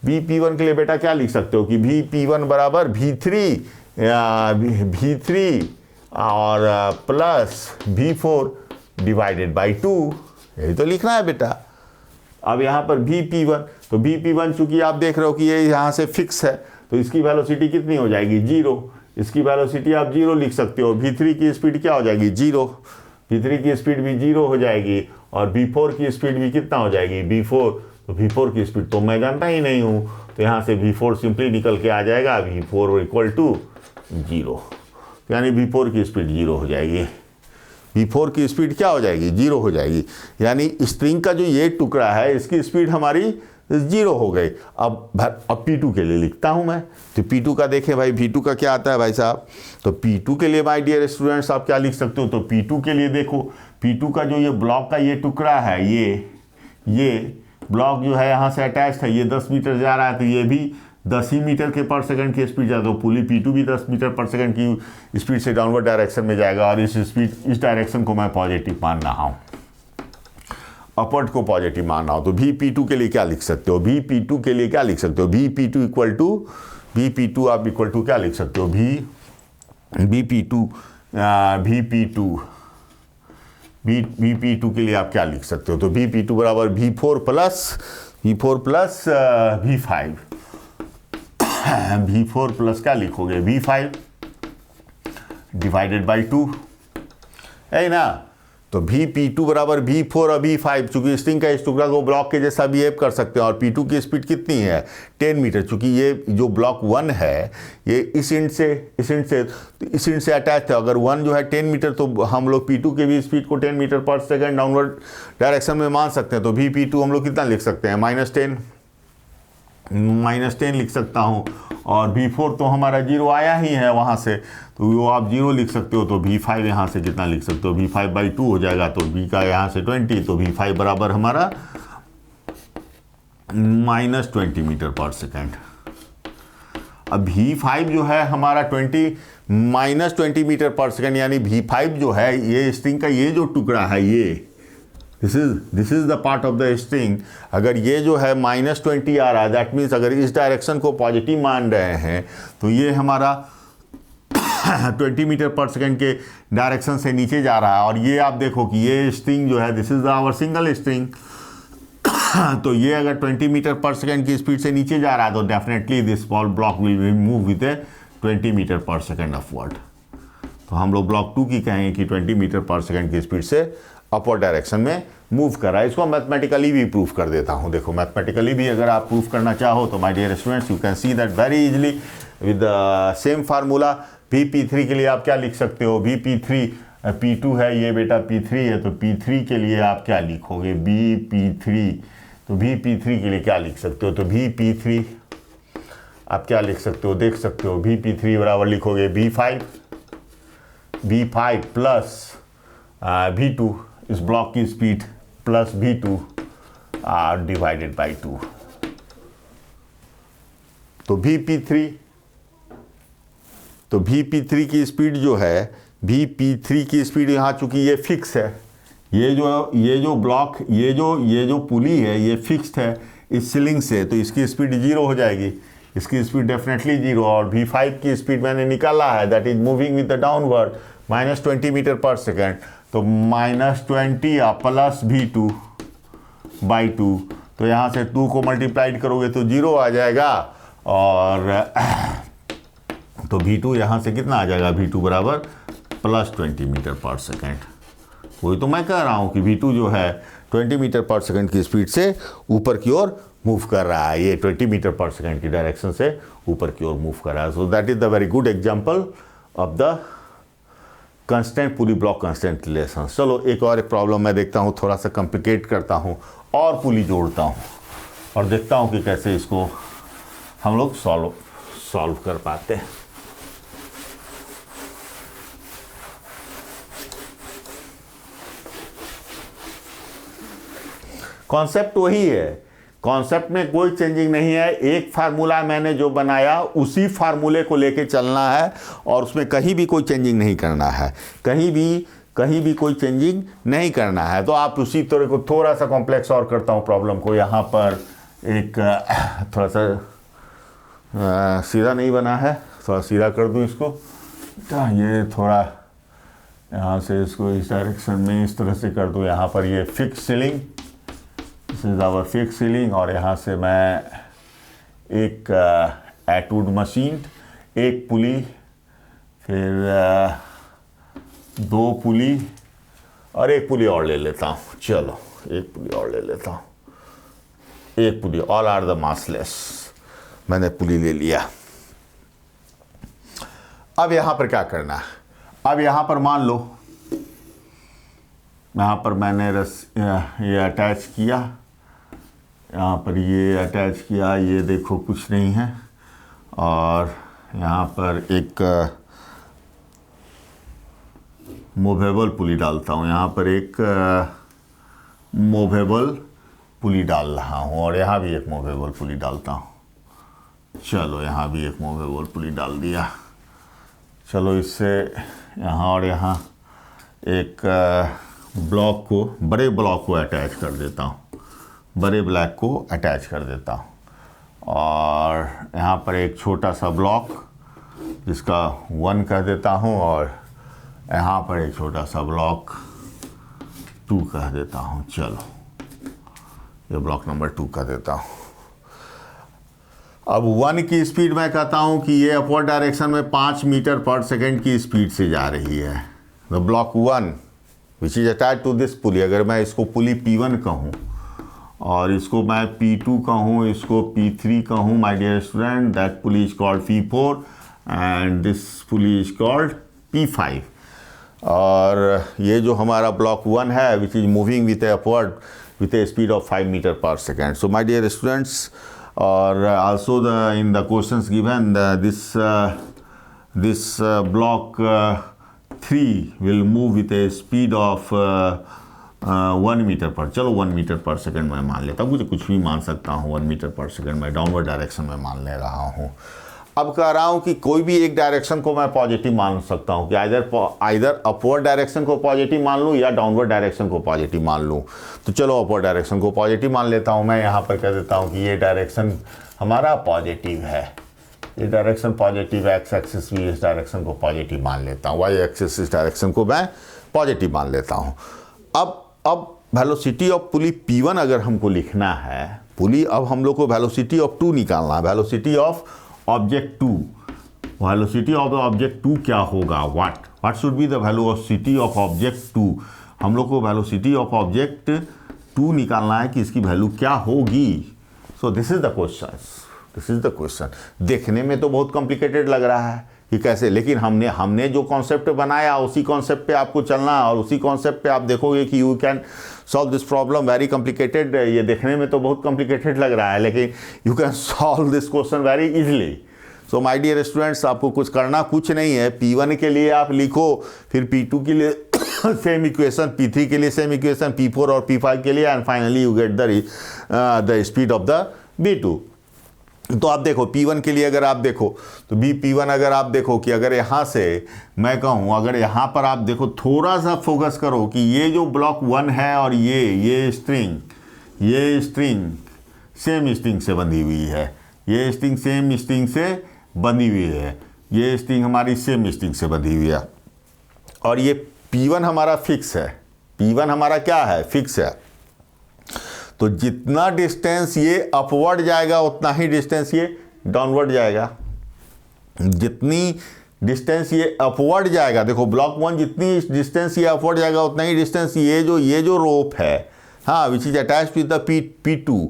S1: P1 के लिए बेटा क्या लिख सकते हो कि P1 बराबर V3 और प्लस V4 डिवाइडेड बाई 2, यही तो लिखना है बेटा। अब यहाँ पर P1, तो P1 चूंकि आप देख रहे हो कि ये यहाँ से फिक्स है, तो इसकी वेलोसिटी कितनी हो जाएगी 0, इसकी वेलोसिटी आप 0 लिख सकते हो। V3 की स्पीड क्या हो जाएगी 0, V3 की स्पीड भी 0 हो जाएगी, और V4 की स्पीड भी कितना हो जाएगी V4, तो V4 की स्पीड तो मैं जानता ही नहीं हूँ, तो यहाँ से V4 सिंपली निकल के आ जाएगा, V4 इक्वल टू 0, यानी V4 की स्पीड 0 हो जाएगी। V4 की स्पीड क्या हो जाएगी 0 हो जाएगी, यानी स्ट्रिंग का जो ये टुकड़ा है इसकी स्पीड हमारी 0 हो गई। अब P2 के लिए लिखता हूँ मैं, तो P2 का देखें भाई, P2 का क्या आता है भाई साहब, तो P2 के लिए माय डियर स्टूडेंट्स आप क्या लिख सकते हो, तो P2 के लिए देखो, P2 का जो ये ब्लॉक का ये टुकड़ा है, ये ब्लॉक जो है यहाँ से अटैच है, ये 10 मीटर जा रहा है, तो ये भी 10 ही मीटर के पर सेकंड की स्पीड जाता है, तो पुली P2 भी 10 मीटर पर सेकंड की स्पीड से डाउनवर्ड डायरेक्शन में जाएगा, और इस डायरेक्शन को मैं पॉजिटिव मान रहा हूँ, अपवर्ड को पॉजिटिव मान रहा हूँ। तो P2 के लिए क्या लिख सकते हो, P2 के लिए क्या लिख सकते हो, P2 आप इक्वल टू क्या लिख सकते हो, P2 के लिए आप क्या लिख सकते हो, तो P2 बराबर V4 प्लस क्या लिखोगे V5 डिवाइडेड बाई 2 है ना। तो P2 बराबर V4 और V5, चूंकि स्ट्रिंग का इस टुकड़ा को ब्लॉक के जैसा बिहेव कर सकते हैं, और P2 की स्पीड कितनी है 10 मीटर, चूंकि ये जो ब्लॉक 1 है ये इस इंड से अटैच है। अगर 1 जो है 10 मीटर, तो हम लोग P2 के भी स्पीड को 10 metre per second downward direction में मान सकते हैं। तो P2 हम लोग कितना लिख सकते हैं -10, -10 लिख सकता हूँ, और V4 तो हमारा 0 आया ही है वहाँ से, तो वो आप 0 लिख सकते हो। तो V5 यहाँ से कितना लिख सकते हो, V5/2 हो जाएगा, तो V का यहाँ से 20, तो V5 बराबर हमारा -20 मीटर पर सेकेंड। अब V5 जो है हमारा -20 मीटर पर सेकेंड, यानी V5 जो है ये स्ट्रिंग का ये जो टुकड़ा है, ये this is the part of the string. अगर ये जो है -20 आ रहा है, दैट मीन्स अगर इस डायरेक्शन को पॉजिटिव मान रहे हैं तो ये हमारा 20 मीटर पर सेकेंड के डायरेक्शन से नीचे जा रहा है। और ये आप देखो कि ये स्ट्रिंग जो है, this is our single string, तो ये अगर 20 मीटर पर सेकेंड की स्पीड से नीचे जा रहा है तो definitely this ball block will move with 20 metre per second upward. तो हम लोग ब्लॉक 2 की कहेंगे कि 20 मीटर पर सेकेंड की स्पीड से अपवर्ड डायरेक्शन में मूव कर रहा है। इसको मैथमेटिकली भी प्रूफ कर देता हूँ। देखो मैथमेटिकली भी अगर आप प्रूफ करना चाहो तो my dear students, you can see that very easily with the same formula. P3 के लिए आप क्या लिख सकते हो, P3 P2 है, ये बेटा P3 है, तो P3 के लिए आप क्या लिखोगे, P3, तो P3 के लिए क्या लिख सकते हो, तो P3 आप क्या लिख सकते हो, देख सकते हो, P3 बराबर लिखोगे V5 प्लस V2, इस ब्लॉक की speed plus V2 divided by 2, तो Vp3 की स्पीड जो है, Vp3 की स्पीड यहाँ चूंकि ये फिक्स है, ये जो ब्लॉक, ये जो पुली है ये फिक्स्ड है इस सीलिंग से, तो इसकी स्पीड 0 हो जाएगी, इसकी स्पीड डेफिनेटली 0। और V5 की स्पीड मैंने निकाला है, that is moving with the downward -20 metre per second, तो -20 प्लस V2/2, तो यहाँ से 2 को मल्टीप्लाइड करोगे तो 0 आ जाएगा, और तो V2 यहाँ से कितना आ जाएगा, V2 बराबर +20 मीटर पर सेकेंड। वही तो मैं कह रहा हूँ कि V2 जो है 20 मीटर पर सेकेंड की स्पीड से ऊपर की ओर मूव कर रहा है, ये 20 मीटर पर सेकेंड की डायरेक्शन से ऊपर की ओर मूव कर रहा है। So that is the very good example of the constant pulley block constant relation. चलो एक और प्रॉब्लम मैं देखता हूँ, थोड़ा सा कॉम्प्लिकेट करता हूँ और पुली जोड़ता हूँ और देखता हूँ कि कैसे इसको हम लोग सॉल्व कर पाते हैं। कॉन्सेप्ट वही है, कॉन्सेप्ट में कोई चेंजिंग नहीं है। एक फार्मूला मैंने जो बनाया उसी फार्मूले को लेके चलना है और उसमें कहीं भी कोई चेंजिंग नहीं करना है, कहीं भी कोई चेंजिंग नहीं करना है। तो आप उसी तरह को थोड़ा सा कॉम्प्लेक्स और करता हूँ प्रॉब्लम को। यहाँ पर एक थोड़ा सा सीधा नहीं बना है, थोड़ा सीधा कर दूँ इसको, ये थोड़ा यहाँ से इसको इस डायरेक्शन में इस तरह से कर दूँ। यहाँ पर ये fix ceiling, this is our fix ceiling, और यहाँ से मैं एक एटवुड मशीन, एक पुली, फिर 2 पुली और एक पुली और ले लेता हूँ। चलो एक पुली और ले लेता हूँ, एक पुली, ऑल आर द मासलेस, मैंने पुली ले लिया। अब यहाँ पर क्या करना है, अब यहाँ पर मान लो यहाँ पर मैंने ये अटैच किया, यहाँ पर ये अटैच किया, ये देखो कुछ नहीं है, और यहाँ पर एक मूवेबल पुली डालता हूँ, यहाँ पर एक मूवेबल पुली डाल रहा हूँ, और यहाँ भी एक मूवेबल पुली डालता हूँ। चलो यहाँ भी एक मूवेबल पुली डाल दिया। चलो इससे यहाँ और यहाँ एक ब्लॉक को, बड़े ब्लॉक को अटैच कर देता हूँ, बड़े ब्लॉक को अटैच कर देता हूँ, और यहाँ पर एक छोटा सा ब्लॉक जिसका 1 कह देता हूँ, और यहाँ पर एक छोटा सा ब्लॉक 2 कह देता हूँ। चलो ये ब्लॉक नंबर 2 कह देता हूँ। अब 1 की स्पीड मैं कहता हूँ कि ये अपवर्ड डायरेक्शन में 5 मीटर पर सेकेंड की स्पीड से जा रही है। The block 1 which is attach to this pulley, अगर मैं इसको पुली P1 कहूँ और इसको मैं P2 कहूँ, इसको P3 कहूँ, my dear student, that pulley is called P4 and this pulley is called P5। और ये जो हमारा ब्लॉक 1 है which is moving with upward with a speed of 5 meter per second. So my dear students, और also the in the questions given this block 3 will move with a speed of 1 metre per, चलो 1 metre per second मैं मान लेता हूँ, मुझे कुछ भी मान सकता हूँ, 1 मीटर पर सेकंड मैं डाउनवर्ड डायरेक्शन में मान ले रहा हूँ। अब कह रहा हूँ कि कोई भी एक डायरेक्शन को मैं पॉजिटिव मान सकता हूँ कि आइदर अपवर्ड डायरेक्शन को पॉजिटिव मान लूँ या डाउनवर्ड डायरेक्शन को पॉजिटिव मान लूँ। तो चलो अपवर्ड डायरेक्शन को पॉजिटिव मान लेता हूँ। मैं यहाँ पर कह देता हूँ कि ये डायरेक्शन हमारा पॉजिटिव है, ये डायरेक्शन पॉजिटिव है, एक्स एक्सिस भी इस डायरेक्शन को पॉजिटिव मान लेता हूँ, वाई एक्सिस इस डायरेक्शन को मैं पॉजिटिव मान लेता हूँ। अब वेलोसिटी ऑफ पुली P1 अगर हमको लिखना है, पुली अब हम लोग को वेलोसिटी ऑफ 2 निकालना है, velocity of object 2, velocity of object 2 क्या होगा, what should be the velocity of object 2। हम लोग को वेलोसिटी ऑफ ऑब्जेक्ट 2 निकालना है कि इसकी वैल्यू क्या होगी। सो दिस इज द क्वेश्चन। देखने में तो बहुत कॉम्प्लिकेटेड लग रहा है कि कैसे, लेकिन हमने जो कॉन्सेप्ट बनाया उसी कॉन्सेप्ट पे आपको चलना, और उसी कॉन्सेप्ट पे आप देखोगे कि you can solve this problem very complicated. ये देखने में तो बहुत कॉम्प्लिकेटेड लग रहा है, लेकिन you can solve this question very easily. So my dear students, आपको कुछ करना कुछ नहीं है। P1 के लिए आप लिखो, फिर P2 के लिए सेम इक्वेशन, P3 के लिए सेम इक्वेशन, P4 और P5 के लिए, and finally you get the speed of the B2। तो आप देखो P1 के लिए अगर आप देखो तो P1 अगर आप देखो कि अगर यहाँ से मैं कहूँ, अगर यहाँ पर आप देखो, थोड़ा सा फोकस करो कि ये जो ब्लॉक 1 है और ये स्ट्रिंग सेम स्ट्रिंग से बंधी हुई है, ये स्ट्रिंग सेम स्ट्रिंग से बंधी हुई है, ये स्ट्रिंग हमारी सेम स्ट्रिंग से बंधी हुई है, और ये P1 हमारा फिक्स है, P1 हमारा क्या है, फिक्स है। तो जितना डिस्टेंस ये अपवर्ड जाएगा उतना ही डिस्टेंस ये डाउनवर्ड जाएगा। जितनी डिस्टेंस ये अपवर्ड जाएगा, देखो ब्लॉक 1 जितनी डिस्टेंस ये अपवर्ड जाएगा उतना ही डिस्टेंस ये जो रोप है, हाँ, विच is attached with the P2,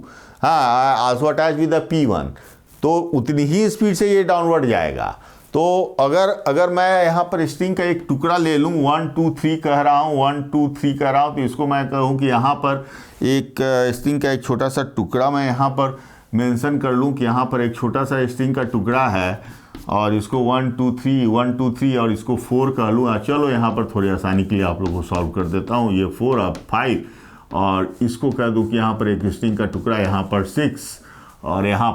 S1: हाँ, also attached with the P1, तो उतनी ही स्पीड से ये डाउनवर्ड जाएगा। तो अगर मैं यहाँ पर स्ट्रिंग का एक टुकड़ा ले लूँ, 1 2 3 कह रहा हूँ, 1 2 3 कह रहा हूँ, तो इसको मैं कहूँ कि यहाँ पर एक स्ट्रिंग का एक छोटा सा टुकड़ा मैं यहाँ पर मेंशन कर लूँ कि यहाँ पर एक छोटा सा स्ट्रिंग का टुकड़ा है, और इसको 1 2 3 और इसको 4 कह लूँ। चलो यहाँ पर थोड़ी आसानी के लिए आप लोगों को सॉल्व कर देता हूँ, ये 4 अब 5, और इसको कह दूँ कि यहाँ पर एक स्ट्रिंग का टुकड़ा, यहाँ पर 6, और यहाँ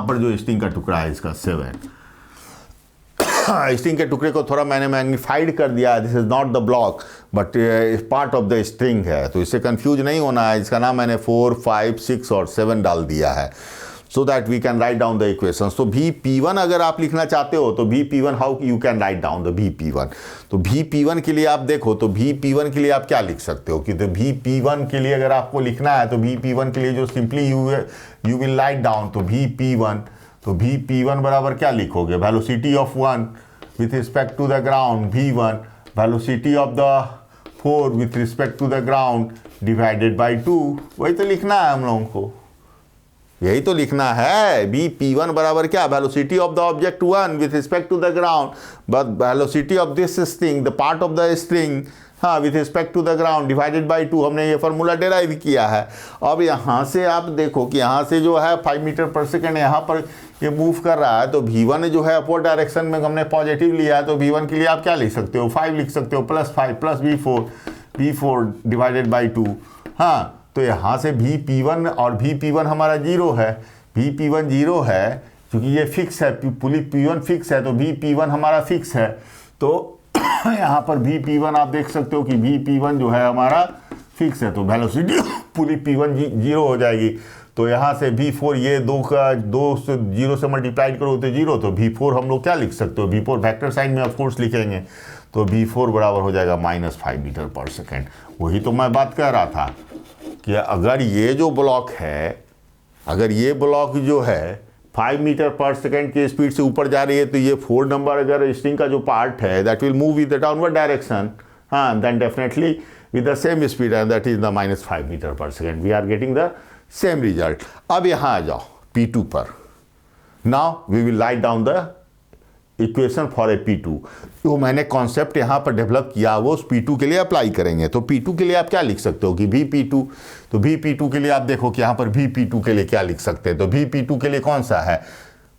S1: पर जो स्ट्रिंग का टुकड़ा है इसका 7। स्ट्रिंग के टुकड़े को थोड़ा मैंने मैग्नीफाइड कर दिया, this is not the block but part of the string है, तो इससे कंफ्यूज नहीं होना है। इसका नाम मैंने 4 5 6 और 7 डाल दिया है, so that we can write down the equation. तो P1 अगर आप लिखना चाहते हो तो P1 how you can write down the P1। तो P1 के लिए आप देखो, तो P1 के लिए आप क्या लिख सकते हो कि तो P1 के लिए अगर आपको लिखना है तो P1 के लिए जो simply you will write down, तो P1 बराबर क्या लिखोगे, velocity of 1 with respect to the ground V1, velocity of the 4 with respect to the ground divided by 2। वही तो लिखना है हम लोगों को, यही तो लिखना है। P1 बराबर क्या, velocity of the object 1 with respect to the ground, but velocity of this string, the part of the string, हाँ, with respect to the ground divided by 2। हमने ये फार्मूला डेराइव किया है। अब यहाँ से आप देखो कि यहाँ से जो है 5 मीटर पर सेकेंड यहाँ पर ये मूव कर रहा है, तो V1 जो है अपवर्ड डायरेक्शन में हमने पॉजिटिव लिया है, तो V1 के लिए आप क्या लिख सकते हो, 5 लिख सकते हो, +5 प्लस V4 डिवाइडेड बाई 2। हाँ, तो यहाँ से P1 और P1 हमारा 0 है, P1 0 है, क्योंकि ये फिक्स है, पुली P1 फिक्स है, तो P1 हमारा फिक्स है। तो यहाँ पर P1 आप देख सकते हो कि P1 जो है हमारा फिक्स है, तो वेलोसिटी पुली P1 0 हो जाएगी। तो यहाँ से V4, ये 2 से 0 से मल्टीप्लाइड करो तो 0, तो V4 हम लोग क्या लिख सकते हो, V4 वेक्टर साइन में ऑफकोर्स लिखेंगे, तो V4 बराबर हो जाएगा -5 मीटर पर सेकेंड। वही तो मैं बात कर रहा था कि अगर ये जो ब्लॉक है, अगर ये ब्लॉक जो है 5 मीटर पर सेकेंड की स्पीड से ऊपर जा रही है, तो ये 4 नंबर अगर स्ट्रिंग का जो पार्ट है that will move with the downward direction, हाँ, then definitely with the same speed, and that is the -5 metre per second. We are getting the same result. अब यहाँ आ जाओ P2 पर। Now we will write down the equation for a P2। तो मैंने concept यहाँ पर develop किया वो उस P2 के लिए अप्लाई करेंगे। तो P2 के लिए आप क्या लिख सकते हो कि VP2। तो VP2 के लिए आप देखो कि यहाँ पर VP2 के लिए क्या लिख सकते हैं। तो VP2 के लिए कौन सा है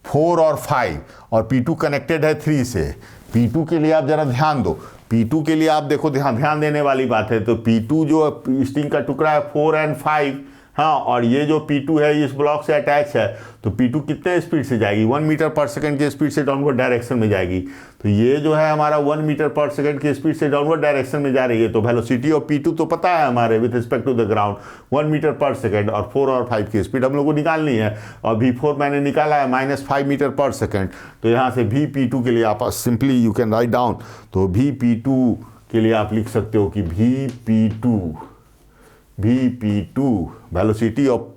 S1: 4 और 5 और P2 कनेक्टेड है 3 से। P2 के लिए आप जरा ध्यान दो, P2 के लिए आप देखो ध्यान देने वाली बात है। तो P2 जो स्ट्रिंग का टुकड़ा है 4 और 5, हाँ, और ये जो P2 है इस ब्लॉक से अटैच है। तो P2 कितने स्पीड से जाएगी 1 मीटर पर सेकंड की स्पीड से डाउनवर्ड डायरेक्शन में जाएगी। तो ये जो है हमारा 1 मीटर पर सेकंड की स्पीड से डाउनवर्ड डायरेक्शन में जा रही है। तो वेलोसिटी ऑफ P2 तो पता है हमारे with respect to the ground 1 metre per second, और 4 और 5 की स्पीड हम लोग को निकालनी है। और V4 मैंने निकाला है -5 मीटर पर सेकंड। तो यहाँ से VP2 के लिए आप simply you can write down. तो VP2 के लिए आप लिख सकते हो कि VP2 velocity of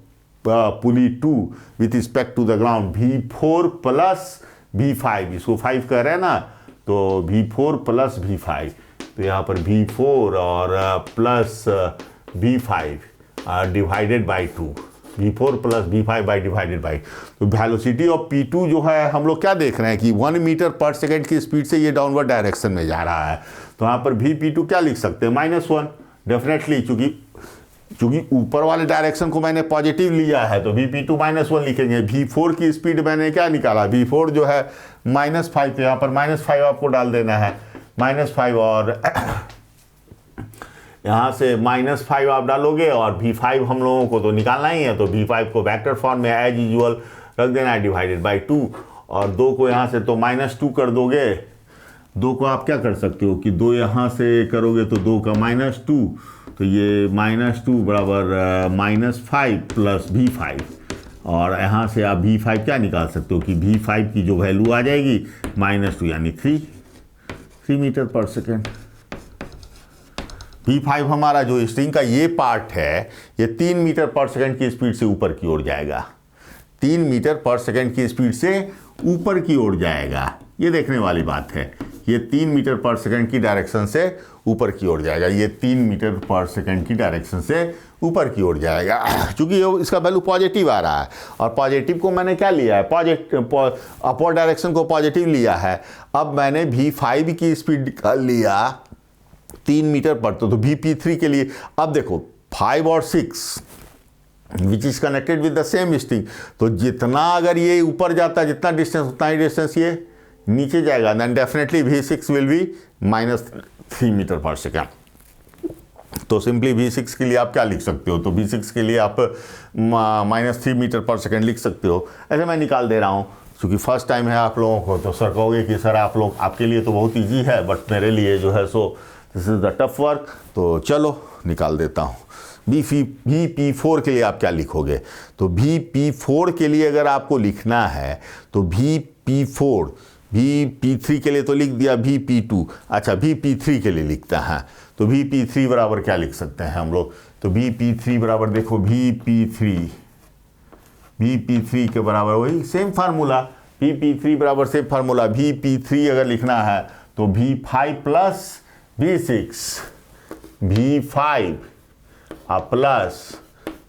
S1: pulley 2 with respect to the ground V4 plus V5, इसको 5 कह रहे हैं ना, तो V4 प्लस V5। तो यहाँ पर V4 और plus V5 divided by 2, V4 plus V5 by divided by. तो वेलोसिटी ऑफ P2 जो है हम लोग क्या देख रहे हैं कि 1 मीटर पर सेकेंड की स्पीड से ये डाउनवर्ड डायरेक्शन में जा रहा है। तो यहाँ पर VP2 क्या लिख सकते हैं -1 डेफिनेटली, चूंकि ऊपर वाले डायरेक्शन को मैंने पॉजिटिव लिया है तो VP2 -1 लिखेंगे। V4 की स्पीड मैंने क्या निकाला V4 जो है -5, तो यहाँ पर -5 आपको डाल देना है -5, और यहाँ से -5 आप डालोगे और V5 हम लोगों को तो निकालना ही है। तो V5 को वेक्टर फॉर्म में एज यूजुअल रख देना है डिवाइडेड बाई 2, और 2 को यहाँ से तो -2 कर दोगे। 2 को आप क्या कर सकते हो कि 2 यहाँ से करोगे तो 2 का -2, तो ये -2 बराबर -5 प्लस V5, और यहाँ से आप V5 क्या निकाल सकते हो कि V5 की जो वैल्यू आ जाएगी -2 यानी 3 मीटर पर सेकेंड। V5 हमारा जो स्ट्रिंग का ये पार्ट है ये 3 मीटर पर सेकेंड की स्पीड से ऊपर की ओर जाएगा, 3 मीटर पर सेकेंड की स्पीड से ऊपर की ओर जाएगा। ये देखने वाली बात है, ये 3 मीटर पर सेकंड की डायरेक्शन से ऊपर की ओर जाएगा, ये 3 मीटर पर सेकंड की डायरेक्शन से ऊपर की ओर जाएगा। क्योंकि इसका वैल्यू पॉजिटिव आ रहा है, और पॉजिटिव को मैंने क्या लिया है अपवर्ड डायरेक्शन को पॉजिटिव लिया है। अब मैंने V5 की स्पीड निकाल लिया 3 मीटर पर, तो VP3 के लिए अब देखो 5 और 6 which is connected with the same string. तो जितना अगर ये ऊपर जाता है जितना डिस्टेंस उतना ही डिस्टेंस ये नीचे जाएगा, then definitely V6 will be -3 metre per second. तो सिंपली V6 के लिए आप क्या लिख सकते हो, तो V6 के लिए आप -3 मीटर पर सेकेंड लिख सकते हो। ऐसे मैं निकाल दे रहा हूँ, क्योंकि फर्स्ट टाइम है आप लोगों को, तो सर कहोगे कि सर आपके लिए तो बहुत ईजी है, बट मेरे लिए जो है सो this is the tough work. तो चलो निकाल देता हूँ। VP4 के लिए आप क्या लिखोगे, तो VP4 के लिए अगर आपको लिखना है तो VP4, VP3 के लिए तो लिख दिया VP2, अच्छा VP3 के लिए लिखता है। तो VP3 बराबर क्या लिख सकते हैं हम लोग, तो VP3 बराबर देखो VP3 के बराबर वही सेम फार्मूला, VP3 बराबर सेम फार्मूला। VP3 अगर लिखना है तो V5 plus V6, V5 plus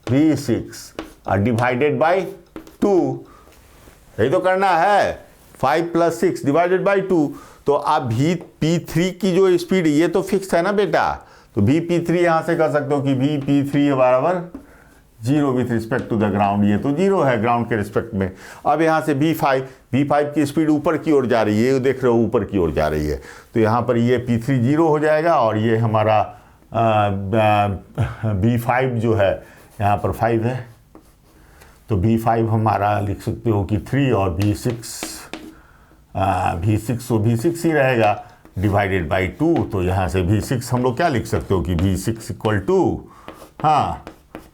S1: V6 divided by 2, यही तो करना है, 5 + 6 डिवाइडेड बाई 2। तो अब VP3 की जो स्पीड ये तो फिक्स है ना बेटा, तो VP3 यहाँ से कर सकते हो कि VP3 बराबर 0 with respect to the ground, ये तो 0 है ग्राउंड के रिस्पेक्ट में। अब यहाँ से V5 की स्पीड ऊपर की ओर जा रही है, ये देख रहे हो ऊपर की ओर जा रही है, तो यहाँ पर ये P3 0 हो जाएगा, और ये हमारा V5 जो है यहाँ पर 5 है, तो V5 हमारा लिख सकते हो कि 3, और V6 ही रहेगा डिवाइडेड बाई 2। तो यहाँ से V6 हम लोग क्या लिख सकते हो कि V6 equal to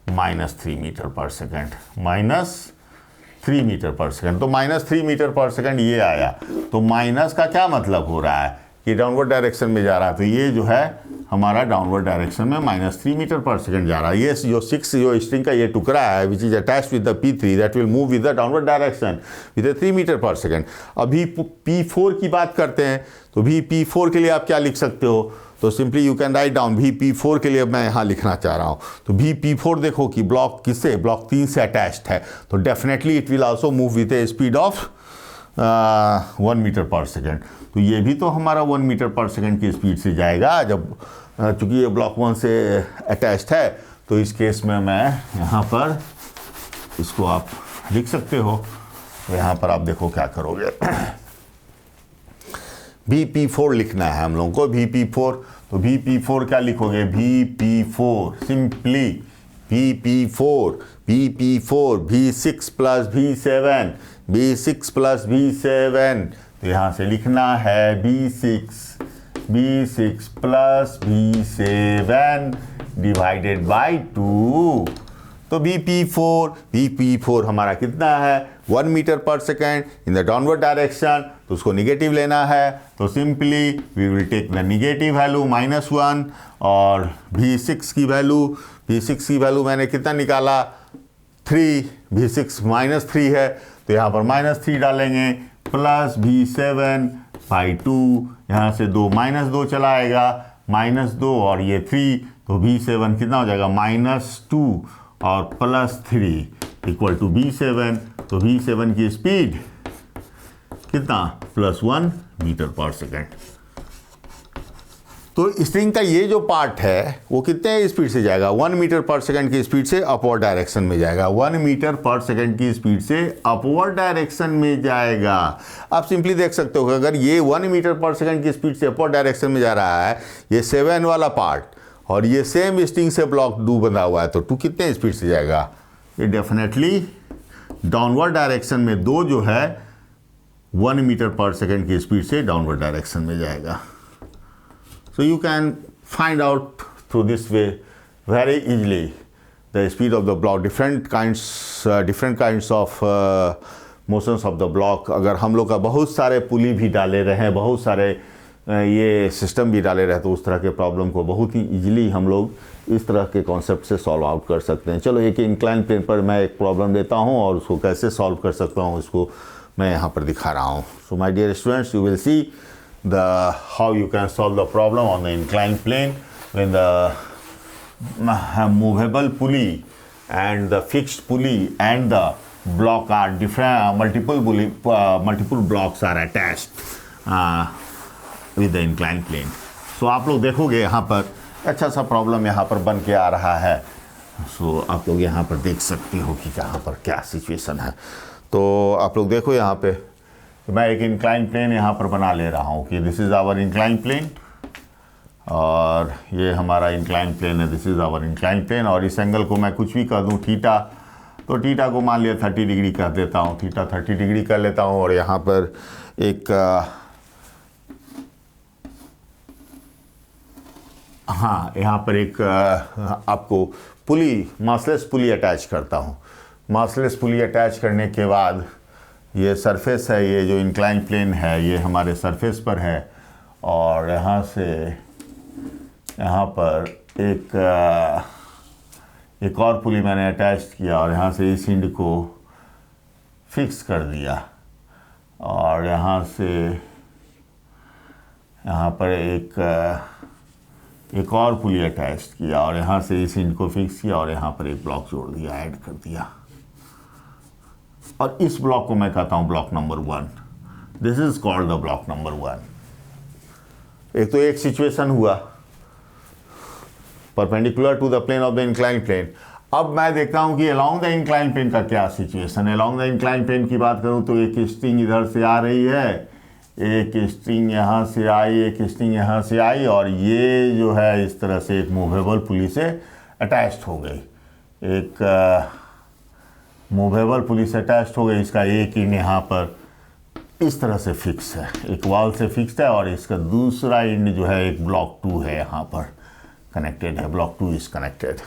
S1: -3 metre per second, -3 metre per second. तो -3 मीटर पर सेकेंड ये आया। तो माइनस का क्या मतलब हो रहा है कि डाउनवर्ड डायरेक्शन में जा रहा है, तो ये जो है हमारा डाउनवर्ड डायरेक्शन में -3 मीटर पर सेकेंड जा रहा है। ये जो 6 जो स्ट्रिंग का ये टुकड़ा है which is attached with the P3 that will move with the downward direction with 3 metre per second. अभी P4 की बात करते हैं, तो VP4 के लिए आप क्या लिख सकते हो, तो simply you can write down VP4 के लिए मैं यहाँ लिखना चाह रहा हूँ। तो VP4 देखो कि ब्लॉक किससे, ब्लॉक 3 से अटैच्ड है, तो definitely it will also move with a speed of 1 metre per second. तो ये भी तो हमारा 1 मीटर पर सेकेंड की स्पीड से जाएगा, जब चूँकि ये ब्लॉक 1 से अटैच्ड है। तो इस केस में मैं यहाँ पर इसको आप लिख सकते हो। तो यहाँ पर आप देखो क्या करोगे। Vp4 लिखना है हम लोगों को, Vp4। तो Vp4 क्या लिखोगे? Vp4 simply Vp4 V6 plus V7, V6 plus V7। तो यहाँ से लिखना है V6 plus V7 divided by 2। तो Vp4 हमारा कितना है? 1 metre per second in the downward direction. तो उसको निगेटिव लेना है, तो simply we will take the negative value -1। और V6 की वैल्यू मैंने कितना निकाला? 3। V6 -3 है, तो यहाँ पर -3 डालेंगे, प्लस V7 बाई 2। यहाँ से 2 चला आएगा, -2 और ये 3। तो V7 कितना हो जाएगा? -2 और +3 इक्वल टू V7। तो V7 की स्पीड कितना? +1 मीटर पर सेकेंड। तो स्ट्रिंग का ये जो पार्ट है वो कितने स्पीड से जाएगा? 1 मीटर पर सेकेंड की स्पीड से अपवर्ड डायरेक्शन में जाएगा। 1 मीटर पर सेकेंड की स्पीड से अपवर्ड डायरेक्शन में जाएगा। आप सिंपली देख सकते हो कि अगर ये 1 मीटर पर सेकेंड की स्पीड से अपवर्ड डायरेक्शन में जा रहा है, ये 7 वाला पार्ट, और ये सेम स्ट्रिंग से ब्लॉक 2 बंधा हुआ है, तो 2 कितने स्पीड से जाएगा? ये डेफिनेटली डाउनवर्ड डायरेक्शन में 2 जो है 1 मीटर पर सेकेंड की स्पीड से डाउनवर्ड डायरेक्शन में जाएगा। So you can find out through this way very easily the speed of the block, different kinds of motions of the block। अगर हम लोग का बहुत सारे पुली भी डाले रहे हैं, बहुत सारे ये सिस्टम भी डाले रहे, तो उस तरह के प्रॉब्लम को बहुत ही इजीली हम लोग इस तरह के कॉन्सेप्ट से सॉल्व आउट कर सकते हैं। चलो एक इंक्लाइन प्लेन पर मैं एक प्रॉब्लम लेता हूँ और उसको कैसे सॉल्व कर सकता हूँ इसको मैं यहाँ पर दिखा रहा हूँ। So my dear students, you will see how you can solve the problem on the inclined plane when the movable pulley and the fixed pulley and the block are different, multiple blocks are attached with the inclined plane। So आप लोग देखोगे यहाँ पर अच्छा सा problem यहाँ पर बन के आ रहा है। So आप लोग यहाँ पर देख सकते हो कि यहाँ पर क्या सिचुएशन है। तो आप लोग देखो यहाँ पे मैं एक इंक्लाइन प्लेन यहाँ पर बना ले रहा हूँ कि this is our incline plane, और ये हमारा इंक्लाइन प्लेन है, this is our incline plane. और इस एंगल को मैं कुछ भी कर दूँ थीटा, तो थीटा को मान लिया 30 डिग्री कर देता हूँ, थीटा 30 डिग्री कर लेता हूँ। और यहाँ पर एक यहाँ पर एक आपको पुली, मासलेस पुली अटैच करता हूँ। मासलेस पुली अटैच करने के बाद ये सरफेस है, ये जो इंक्लाइन प्लेन है ये हमारे सरफेस पर है, और यहाँ से यहाँ पर एक और पुली मैंने अटैच किया और यहाँ से इस एंड को फिक्स कर दिया, और यहाँ से यहाँ पर एक और पुली अटैच किया और यहाँ से इस एंड को फिक्स किया और यहाँ पर एक ब्लॉक जोड़ दिया, ऐड कर दिया। और इस ब्लॉक को मैं कहता हूँ block number 1। This is called the block number 1। एक तो एक सिचुएशन हुआ perpendicular to the plane of the incline plane. अब मैं देखता हूँ कि अलोंग द इंक्लाइन प्लेन का क्या सिचुएशन है। अलोंग द इंक्लाइन प्लेन की बात करूँ तो एक स्ट्रिंग इधर से आ रही है, एक स्ट्रिंग यहाँ से आई, एक स्ट्रिंग यहाँ से आई, और ये जो है इस तरह से एक मूवेबल पुली से अटैच्ड हो गई। एक मूवेबल पुली से अटैच्ड हो गई, इसका एक एंड यहाँ पर इस तरह से फिक्स है, एक वॉल से फिक्स्ड है, और इसका दूसरा एंड जो है एक ब्लॉक 2 है, यहाँ पर कनेक्टेड है, ब्लॉक 2 इज कनेक्टेड।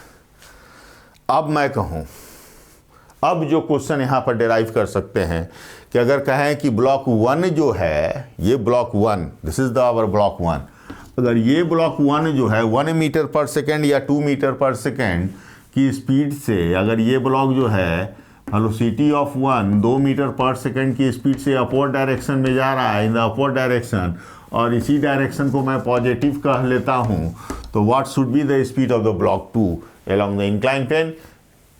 S1: अब मैं कहूँ, अब जो क्वेश्चन यहाँ पर डिराइव कर सकते हैं कि अगर कहें कि ब्लॉक 1 जो है, ये block 1, this is the our block 1, अगर ये ब्लॉक 1 जो है 1 मीटर पर सेकेंड या 2 मीटर पर सेकेंड की स्पीड से, अगर ये ब्लॉक जो है velocity of 2 metre per second की स्पीड से अपवर्ड डायरेक्शन में जा रहा है, इन द अपवर्ड डायरेक्शन, और इसी डायरेक्शन को मैं पॉजिटिव कह लेता हूँ, तो what should be the speed of the block 2 along the inclined plane?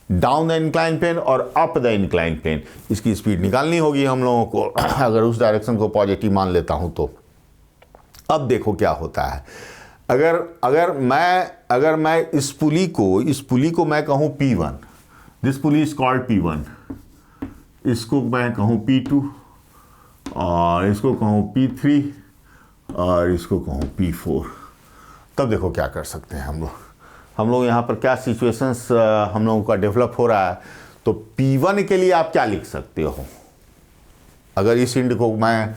S1: Down the incline plane और अप द इंक्लाइन प्लेन। इसकी स्पीड निकालनी होगी हम लोगों को अगर उस डायरेक्शन को पॉजिटिव मान लेता हूं तो। अब देखो क्या होता है, अगर मैं इस पुली को मैं कहूं P1, this pulley is called P1, इसको मैं कहूं P2 और इसको कहूं P3 और इसको कहूं P4। तब देखो क्या कर सकते हैं हम लोग यहाँ पर क्या सिचुएशंस हम लोगों का डेवलप हो रहा है। तो P1 के लिए आप क्या लिख सकते हो, अगर इस इंड को मैं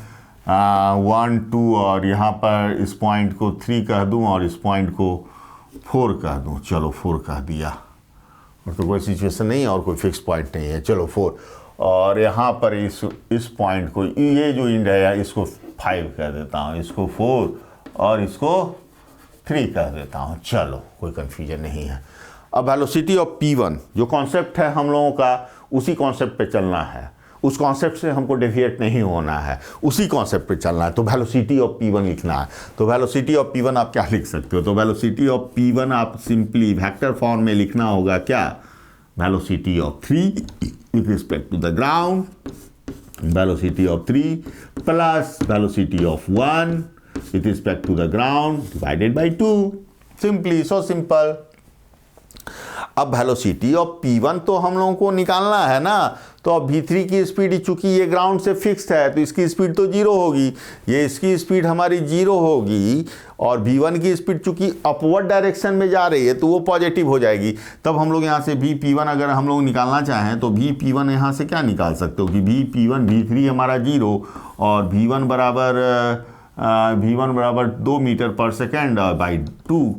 S1: 1 2 और यहाँ पर इस पॉइंट को 3 कह दूँ और इस पॉइंट को 4 कह दूँ, चलो 4 कह दिया, और तो कोई सिचुएशन नहीं है और कोई फिक्स पॉइंट नहीं है, चलो 4। और यहाँ पर इस पॉइंट को, ये जो इंड है इसको 5 कह देता हूँ, इसको 4 और इसको 3 कह देता हूँ, चलो कोई कन्फ्यूजन नहीं है। अब वेलोसिटी ऑफ P1 जो कॉन्सेप्ट है हम लोगों का, उसी कॉन्सेप्ट पे चलना है, उस कॉन्सेप्ट से हमको डेविएट नहीं होना है, उसी कॉन्सेप्ट पे चलना है। तो वेलोसिटी ऑफ P1 लिखना है। तो वेलोसिटी ऑफ P1 आप क्या लिख सकते हो, तो वेलोसिटी ऑफ P1 आप सिंपली वेक्टर फॉर्म में लिखना होगा क्या, velocity of 3 with respect to the ground, velocity of 3 plus velocity of 1 with respect to the ground divided by 2, simply, so simple। अब वेलोसिटी ऑफ P1 तो हम लोगों को निकालना है ना, तो अब V3 की स्पीड, चूंकि ये ग्राउंड से फिक्स्ड है तो इसकी स्पीड तो 0 होगी, ये इसकी स्पीड हमारी 0 होगी, और V1 की स्पीड चूंकि अपवर्ड डायरेक्शन में जा रही है तो वो पॉजिटिव हो जाएगी। तब हम लोग यहाँ से Vp1 अगर हम लोग निकालना चाहें तो Vp1 यहाँ से क्या निकाल सकते हो कि Vp1 V3 हमारा 0 और V1 बराबर 2 मीटर पर सेकेंड बाई 2,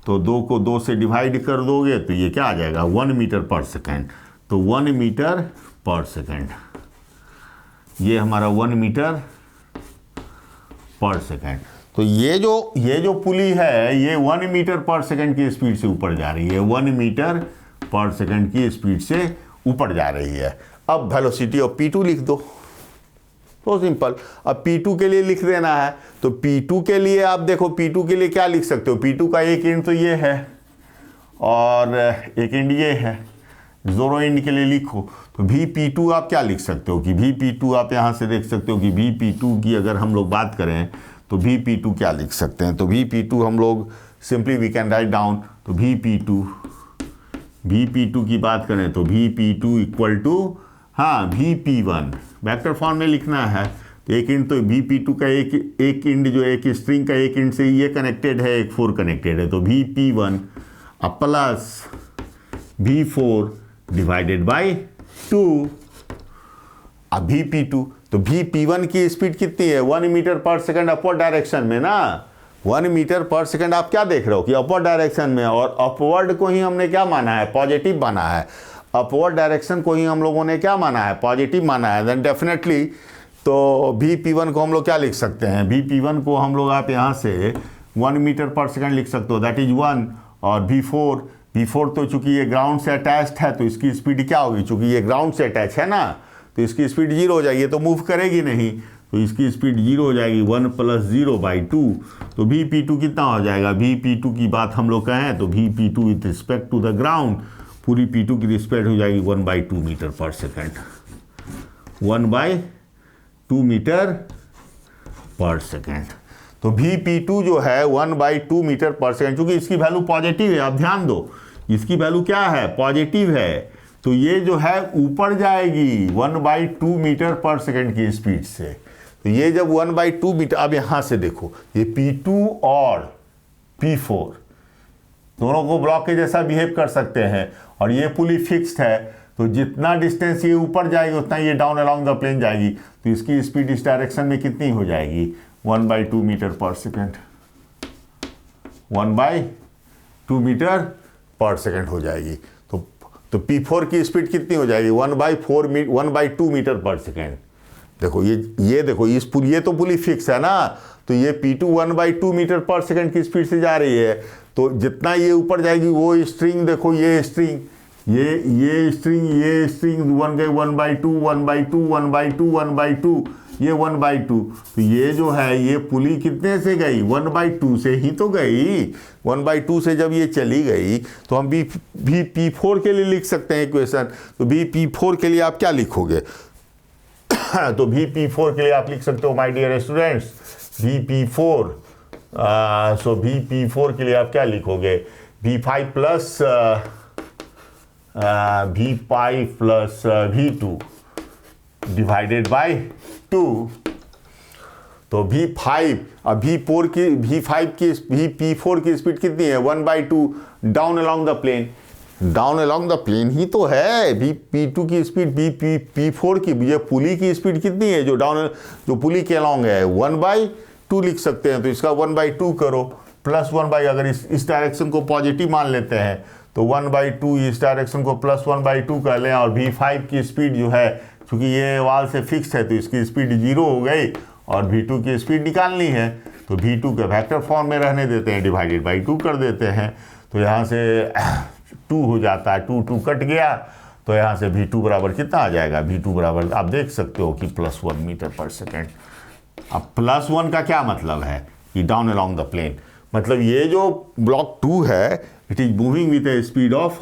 S1: तो 2 को 2 से डिवाइड कर दोगे तो ये क्या आ जाएगा 1 मीटर पर सेकेंड। तो 1 मीटर पर सेकेंड, ये हमारा 1 मीटर पर सेकेंड। तो ये जो पुली है ये 1 मीटर पर सेकेंड की स्पीड से ऊपर जा रही है, 1 मीटर पर सेकेंड की स्पीड से ऊपर जा रही है। अब वेलोसिटी ऑफ P2 लिख दो, तो सिंपल। अब P2 के लिए लिख देना है, तो P2 के लिए आप देखो, P2 के लिए क्या लिख सकते हो, P2 का एक एंड तो ये है और एक एंड ये है, ज़ीरो एंड के लिए लिखो। तो Vp2 आप क्या लिख सकते हो कि Vp2 आप यहाँ से देख सकते हो कि Vp2 की अगर हम लोग बात करें तो Vp2 क्या लिख सकते हैं, तो Vp2 हम लोग simply we can write down, तो Vp2 की बात करें तो Vp2 equal to Vp1 vector form में लिखना है। तो एक इंड तो Vp2 का एक इंड जो एक स्ट्रिंग का एक इंड से ये कनेक्टेड है, एक 4 कनेक्टेड है, तो Vp1 plus V4 divided by 2। अब Vp2, तो Vp1 की स्पीड कितनी है 1 metre per second upward direction में ना, 1 मीटर पर सेकंड आप क्या देख रहे हो कि अपवर्ड डायरेक्शन में, और अपवर्ड को ही हमने क्या माना है पॉजिटिव माना है, अपवर्ड डायरेक्शन को ही हम लोगों ने क्या माना है पॉजिटिव माना है, देन डेफिनेटली तो Vp1 को हम लोग क्या लिख सकते हैं, Vp1 को हम लोग आप यहाँ से 1 मीटर पर सेकंड लिख सकते हो, दैट इज 1। और V4 तो चूंकि ये ग्राउंड से अटैच्ड है तो इसकी स्पीड क्या होगी, चूंकि ये ग्राउंड से अटैच है ना तो इसकी स्पीड 0 हो जाएगी, तो मूव करेगी नहीं, तो इसकी स्पीड 0 हो जाएगी 1 प्लस 0 बाई 2। तो Vp2 कितना हो जाएगा, Vp2 की बात हम लोग कहें तो Vp2 with respect to the ground, पूरी P2 की रिस्पेक्ट हो जाएगी 1/2 metre per second, 1/2 metre per second. तो Vp2 जो है 1/2 मीटर पर सेकेंड, क्योंकि इसकी वैल्यू पॉजिटिव है, आप ध्यान दो इसकी वैल्यू क्या है पॉजिटिव है, तो ये जो है ऊपर जाएगी 1/2 मीटर पर सेकेंड की स्पीड से। तो ये जब 1/2 मीटर, अब यहाँ से देखो ये P2 और P4 दोनों को ब्लॉक के जैसा बिहेव कर सकते हैं, और ये पुली फिक्स्ड है, तो जितना डिस्टेंस ये ऊपर जाएगी उतना ये डाउन अलोंग द प्लेन जाएगी, तो इसकी स्पीड इस डायरेक्शन में कितनी हो जाएगी 1/2 metre per second, 1/2 metre per second हो जाएगी। तो P4 की स्पीड कितनी हो जाएगी 1/2 मीटर पर सेकेंड। देखो ये देखो इस पुल, ये तो पुली फिक्स है ना, तो ये P2 1/2 मीटर पर सेकेंड की स्पीड से जा रही है, तो जितना ये ऊपर जाएगी वो स्ट्रिंग देखो, ये स्ट्रिंग ये स्ट्रिंग 1/2 1/2 1/2 1/2 1/2 ये 1/2, तो ये जो है ये पुली कितने से गई, 1/2 से ही तो गई। 1/2 से जब ये चली गई तो हम P4 के लिए लिख सकते हैं इक्वेशन। तो P4 के लिए आप क्या लिखोगे? तो P4 के लिए आप लिख सकते हो my dear students, P4, so P4 के लिए आप क्या लिखोगे? V5 plus V2 divided by 2। तो V5 अब P4 की स्पीड कितनी है? 1/2 down along the plane. Down along the plane ही तो है। P2 की स्पीड P4 की, ये पुली की स्पीड कितनी है जो पुली के अलोंग है? 1/2 लिख सकते हैं। तो इसका 1/2 करो प्लस 1/, अगर इस डायरेक्शन को पॉजिटिव मान लेते हैं तो 1/2 इस डायरेक्शन को प्लस 1/2 कर लें। और V5 की स्पीड जो है, क्योंकि ये वाल से फिक्स है तो इसकी स्पीड 0 हो गई, और V2 की स्पीड निकालनी है तो V2 के वेक्टर फॉर्म में रहने देते हैं, डिवाइडेड बाई 2 कर देते हैं। तो यहाँ से 2 हो जाता है, 2 कट गया, तो यहाँ से V2 बराबर कितना आ जाएगा? V2 बराबर आप देख सकते हो कि +1 मीटर पर सेकेंड। अब +1 का क्या मतलब है? कि डाउन अलोंग द प्लेन, मतलब ये जो ब्लॉक 2 है it is moving with a speed of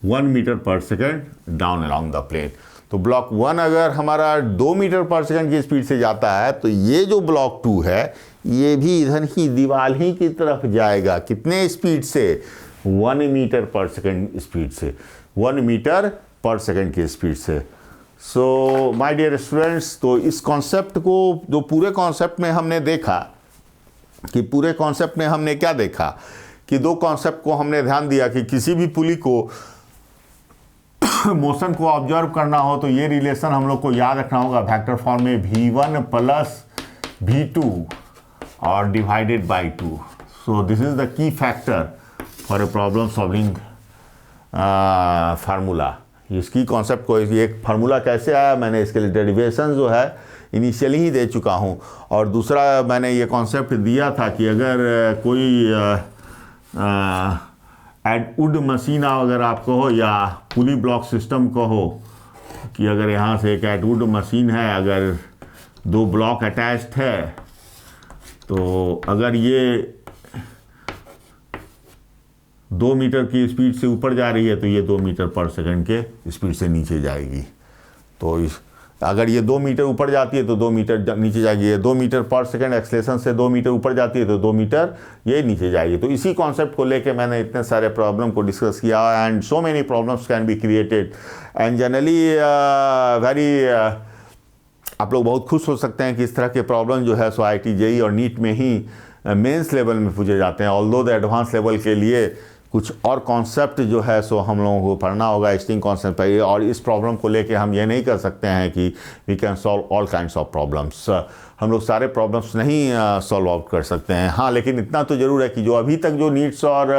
S1: 1 metre per second down along the plane. तो ब्लॉक 1 अगर हमारा 2 मीटर पर सेकेंड की स्पीड से जाता है तो ये जो ब्लॉक 2 है ये भी इधर ही दीवार ही की तरफ जाएगा। कितने स्पीड से? 1 मीटर पर सेकेंड स्पीड से, 1 मीटर पर सेकेंड की स्पीड से। सो माय डियर स्टूडेंट्स, तो इस कॉन्सेप्ट को, जो पूरे कॉन्सेप्ट में हमने देखा कि पूरे कॉन्सेप्ट में हमने क्या देखा कि दो कॉन्सेप्ट को हमने ध्यान दिया कि किसी भी पुली को मोशन को ऑब्जर्व करना हो तो ये रिलेशन हम लोग को याद रखना होगा वेक्टर फॉर्म में, V1 प्लस V2 और divided by 2। So this is the key factor for a problem solving formula. इसकी कॉन्सेप्ट को, एक फार्मूला कैसे आया, मैंने इसके लिए डेरिवेशन जो है इनिशियली ही दे चुका हूँ। और दूसरा मैंने ये कॉन्सेप्ट दिया था कि अगर कोई वुड मशीन अगर आपको हो या पुली ब्लॉक सिस्टम को हो, कि अगर यहाँ से एक वुड मशीन है, अगर 2 ब्लॉक अटैच्ड है, तो अगर ये 2 मीटर की स्पीड से ऊपर जा रही है तो ये 2 मीटर पर सेकंड के स्पीड से नीचे जाएगी। तो अगर ये 2 मीटर ऊपर जाती है तो 2 मीटर नीचे जाएगी। ये 2 मीटर पर सेकंड एक्सेलेरेशन से 2 मीटर ऊपर जाती है तो 2 मीटर ये नीचे जाएगी। तो इसी कॉन्सेप्ट को लेके मैंने इतने सारे प्रॉब्लम को डिस्कस किया, and so many problems can be created and generally very आप लोग बहुत खुश हो सकते हैं कि इस तरह के प्रॉब्लम जो है सो IIT JEE और नीट में ही मेंस लेवल में पूछे जाते हैं। ऑल्दो द एडवांस लेवल के लिए कुछ और कॉन्सेप्ट जो है सो हम लोगों को पढ़ना होगा स्ट्रिंग कॉन्सेप्ट पर। और इस प्रॉब्लम को लेके हम ये नहीं कर सकते हैं कि we can solve all kinds of problems. हम लोग सारे प्रॉब्लम्स नहीं सॉल्व आउट कर सकते हैं। हाँ, लेकिन इतना तो ज़रूर है कि जो अभी तक जो नीट्स और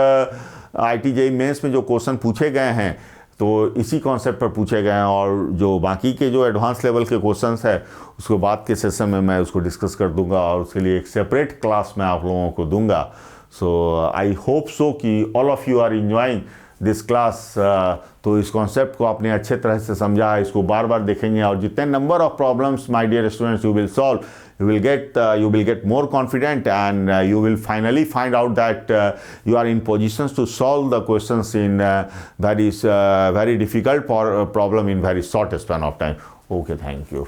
S1: IIT JEE मेंस में जो क्वेश्चन पूछे गए हैं तो इसी कॉन्सेप्ट पर पूछे गए हैं, और जो बाकी के जो एडवांस लेवल के क्वेश्चंस है उसको बाद के सेशन में मैं उसको डिस्कस कर दूंगा, और उसके लिए एक सेपरेट क्लास मैं आप लोगों को दूंगा। सो आई होप सो कि all of you are enjoying this class. तो इस कॉन्सेप्ट को आपने अच्छे तरह से समझा, इसको बार बार देखेंगे, और जितने number of problems my dear students you will solve, you will get more confident, and you will finally find out that you are in positions to solve the questions in very difficult problem in very short span of time. Okay, thank you.